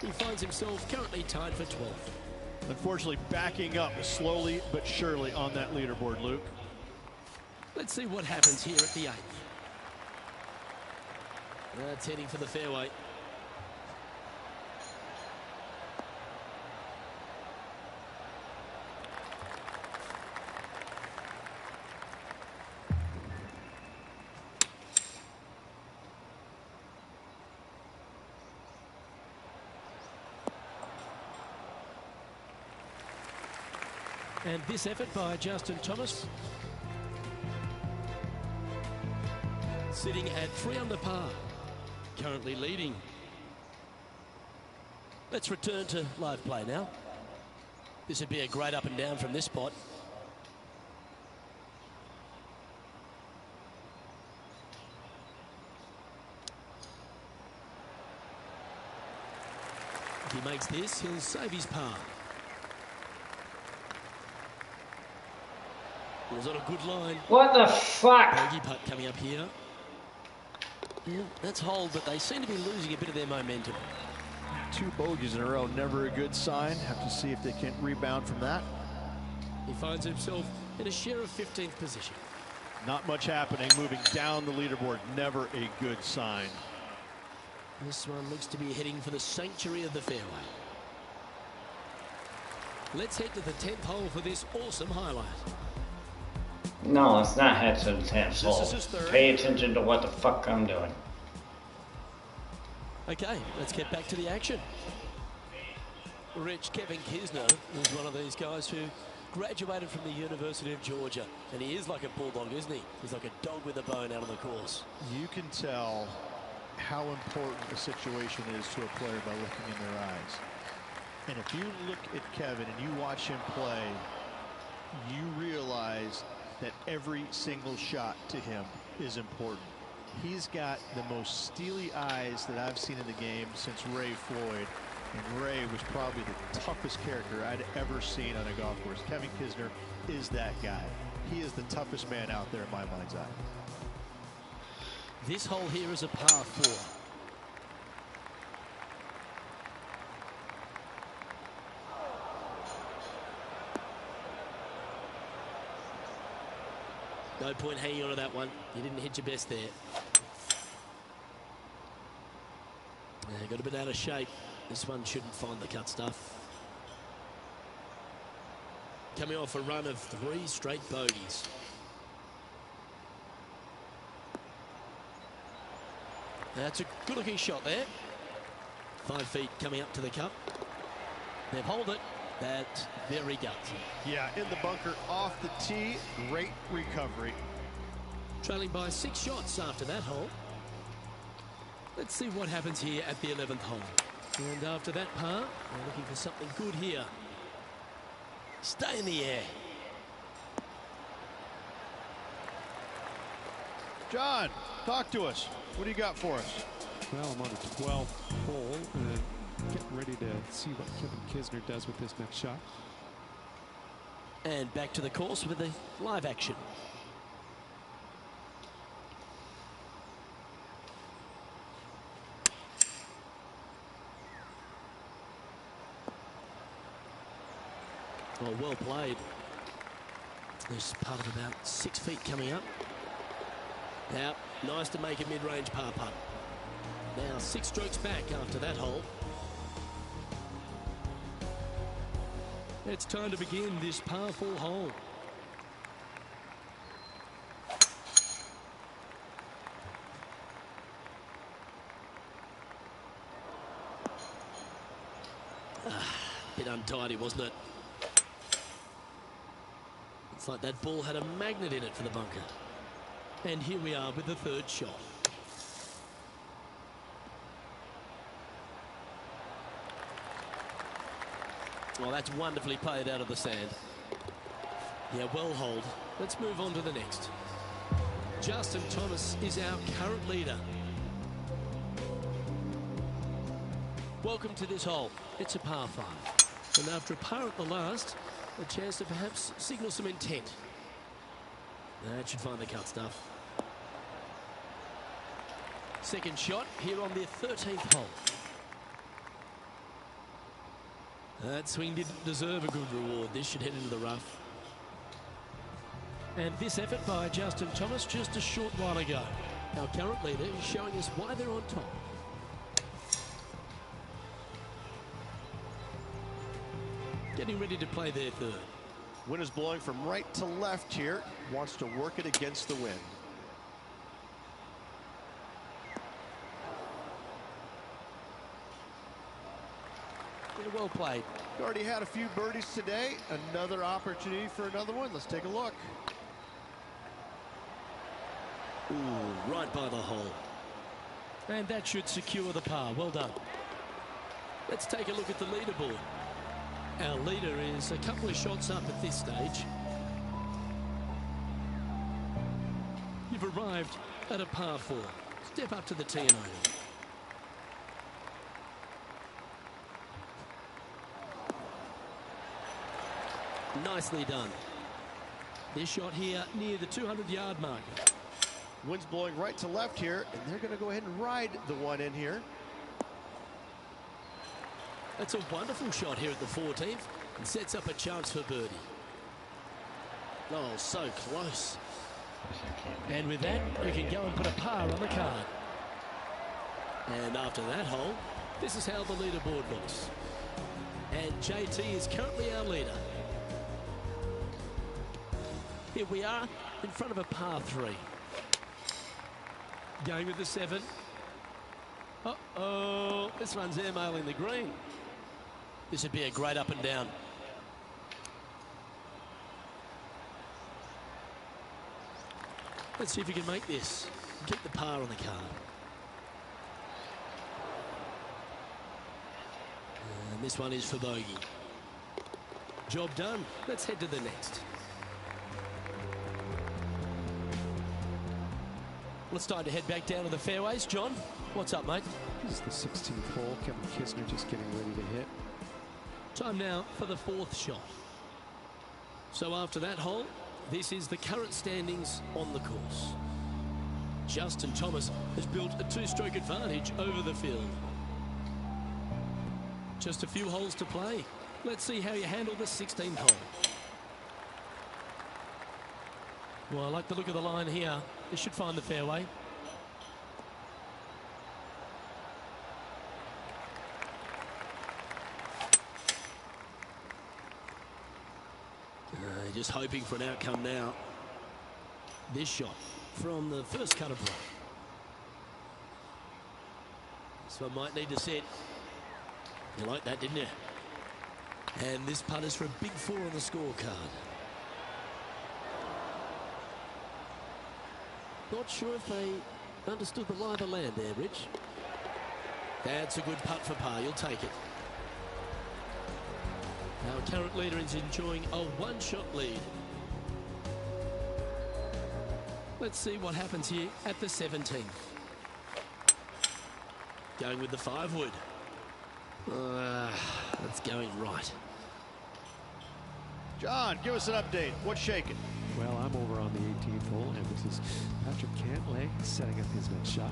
[SPEAKER 2] He finds himself currently tied for 12th.
[SPEAKER 3] Unfortunately, backing up slowly but surely on that leaderboard, Luke.
[SPEAKER 2] Let's see what happens here at the 8th. That's heading for the fairway. And this effort by Justin Thomas. Sitting at 3 under par. Currently leading. Let's return to live play now. This would be a great up and down from this spot. If he makes this, he'll save his par. It was on a good line.
[SPEAKER 1] What the fuck?
[SPEAKER 2] Bogey putt coming up here. Yeah, that's hold, but they seem to be losing a bit of their momentum.
[SPEAKER 3] 2 bogeys in a row, never a good sign. Have to see if they can rebound from that.
[SPEAKER 2] He finds himself in a share of 15th position.
[SPEAKER 3] Not much happening, moving down the leaderboard, never a good sign.
[SPEAKER 2] This one looks to be heading for the sanctuary of the fairway. Let's head to the 10th hole for this awesome highlight.
[SPEAKER 1] No, it's not head to the 10th hole.
[SPEAKER 3] This is his third.
[SPEAKER 1] Pay attention to what the fuck I'm doing.
[SPEAKER 2] Okay, let's get back to the action. Rich Kevin Kisner is one of these guys who graduated from the University of Georgia, and he is like a bulldog, isn't he? He's like a dog with a bone out on the course.
[SPEAKER 3] You can tell how important a situation is to a player by looking in their eyes. And if you look at Kevin and you watch him play, you realize that every single shot to him is important. He's got the most steely eyes that I've seen in the game since Ray Floyd. And Ray was probably the toughest character I'd ever seen on a golf course. Kevin Kisner is that guy. He is the toughest man out there in my mind's eye.
[SPEAKER 2] This hole here is a par 4. No point hanging on to that one. You didn't hit your best there. Yeah, got a bit out of shape. This one shouldn't find the cut stuff. Coming off a run of 3 straight bogeys. That's a good looking shot there. 5 feet coming up to the cup. They've held it. That's very gutsy.
[SPEAKER 3] Yeah, in the bunker, off the tee, great recovery.
[SPEAKER 2] Trailing by 6 shots after that hole. Let's see what happens here at the 11th hole. And after that par, we're looking for something good here. Stay in the air.
[SPEAKER 3] John, talk to us. What do you got for us?
[SPEAKER 4] Well, I'm on the 12th hole and getting ready to see what Kevin Kisner does with this next shot.
[SPEAKER 2] And back to the course with the live action. Oh, well played. There's part of about 6 feet coming up. Now, nice to make a mid-range par putt. Now 6 strokes back after that hole. It's time to begin this par 4 hole. Bit untidy, wasn't it? It's like that ball had a magnet in it for the bunker. And here we are with the 3rd shot. Well, that's wonderfully played out of the sand. Yeah, well hold. Let's move on to the next. Justin Thomas is our current leader. Welcome to this hole. It's a par 5. And after a par at the last, a chance to perhaps signal some intent. That should find the cut stuff. Second shot here on the 13th hole. That swing didn't deserve a good reward. This should head into the rough. And this effort by Justin Thomas just a short while ago. Our current leader is showing us why they're on top. Getting ready to play their 3rd.
[SPEAKER 3] Wind is blowing from right to left here. Wants to work it against the wind.
[SPEAKER 2] Yeah, well played.
[SPEAKER 3] You already had a few birdies today. Another opportunity for another one. Let's take a look.
[SPEAKER 2] Ooh, right by the hole. And that should secure the par. Well done. Let's take a look at the leaderboard. Our leader is a couple of shots up at this stage. You've arrived at a par 4. Step up to the tee and Nicely done. This shot here near the 200-yard mark.
[SPEAKER 3] Wind's blowing right to left here, and they're going to go ahead and ride the one in here.
[SPEAKER 2] That's a wonderful shot here at the 14th and sets up a chance for birdie. Oh, so close. And with that, you can go and put a par on the card. And after that hole, this is how the leaderboard looks. And JT is currently our leader. Here we are in front of a par 3. Going with the 7. Uh-oh, this one's airmailing the green. This would be a great up and down. Let's see if you can make this. Get the par on the card. And this one is for bogey. Job done. Let's head to the next. Well, it's time to head back down to the fairways. John, what's up, mate?
[SPEAKER 4] This is the 16th hole. Kevin Kisner just getting ready to hit.
[SPEAKER 2] Time now for the 4th shot. So after that hole, this is the current standings on the course. Justin Thomas has built a 2-stroke advantage over the field. Just a few holes to play. Let's see how you handle the 16th hole. Well, I like the look of the line here. This should find the fairway. Just hoping for an outcome now. This shot from the first cut of rough. This one might need to set. You like that, didn't you? And this putt is for a big 4 on the scorecard. Not sure if they understood the lie of the land there, Rich. That's a good putt for par. You'll take it. Our current leader is enjoying a 1-shot lead. Let's see what happens here at the 17th. Going with the 5-wood. That's going right.
[SPEAKER 3] John, give us an update. What's shaking?
[SPEAKER 4] Well, I'm over on the 18th hole, and this is Patrick Cantlay setting up his next shot.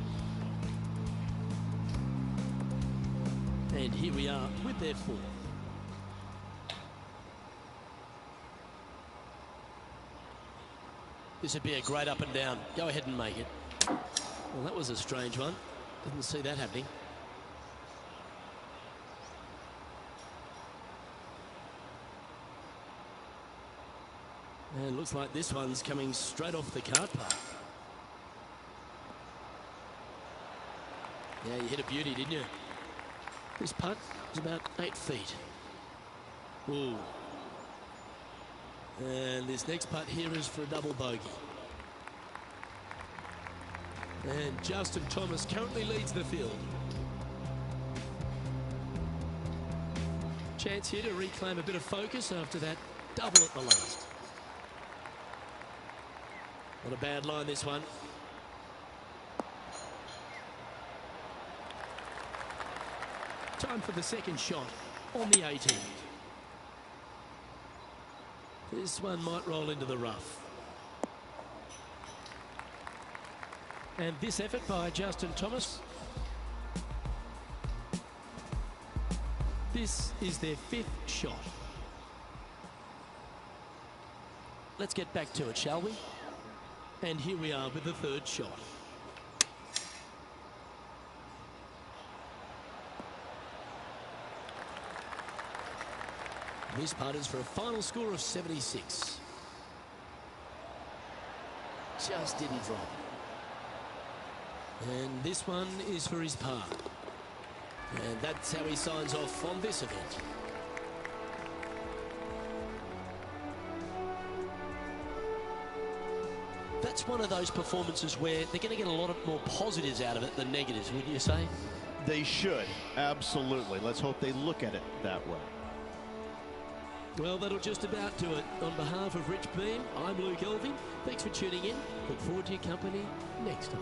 [SPEAKER 2] And here we are with their 4. This would be a great up and down. Go ahead and make it. Well, that was a strange one. Didn't see that happening. And looks like this one's coming straight off the cart path. Yeah, you hit a beauty, didn't you? This putt is about 8 feet. Ooh. And this next putt here is for a double bogey. And Justin Thomas currently leads the field. Chance here to reclaim a bit of focus after that double at the last. Not a bad line, this one. Time for the second shot on the 18th. This one might roll into the rough. And this effort by Justin Thomas. This is their 5th shot. Let's get back to it, shall we? And here we are with the 3rd shot. This putt is for a final score of 76. Just didn't drop. And this one is for his par. And that's how he signs off on this event. That's one of those performances where they're going to get a lot of more positives out of it than negatives, wouldn't you say?
[SPEAKER 3] They should, absolutely. Let's hope they look at it that way.
[SPEAKER 2] Well, that'll just about do it. On behalf of Rich Beam, I'm Luke Elving. Thanks for tuning in. Look forward to your company next time.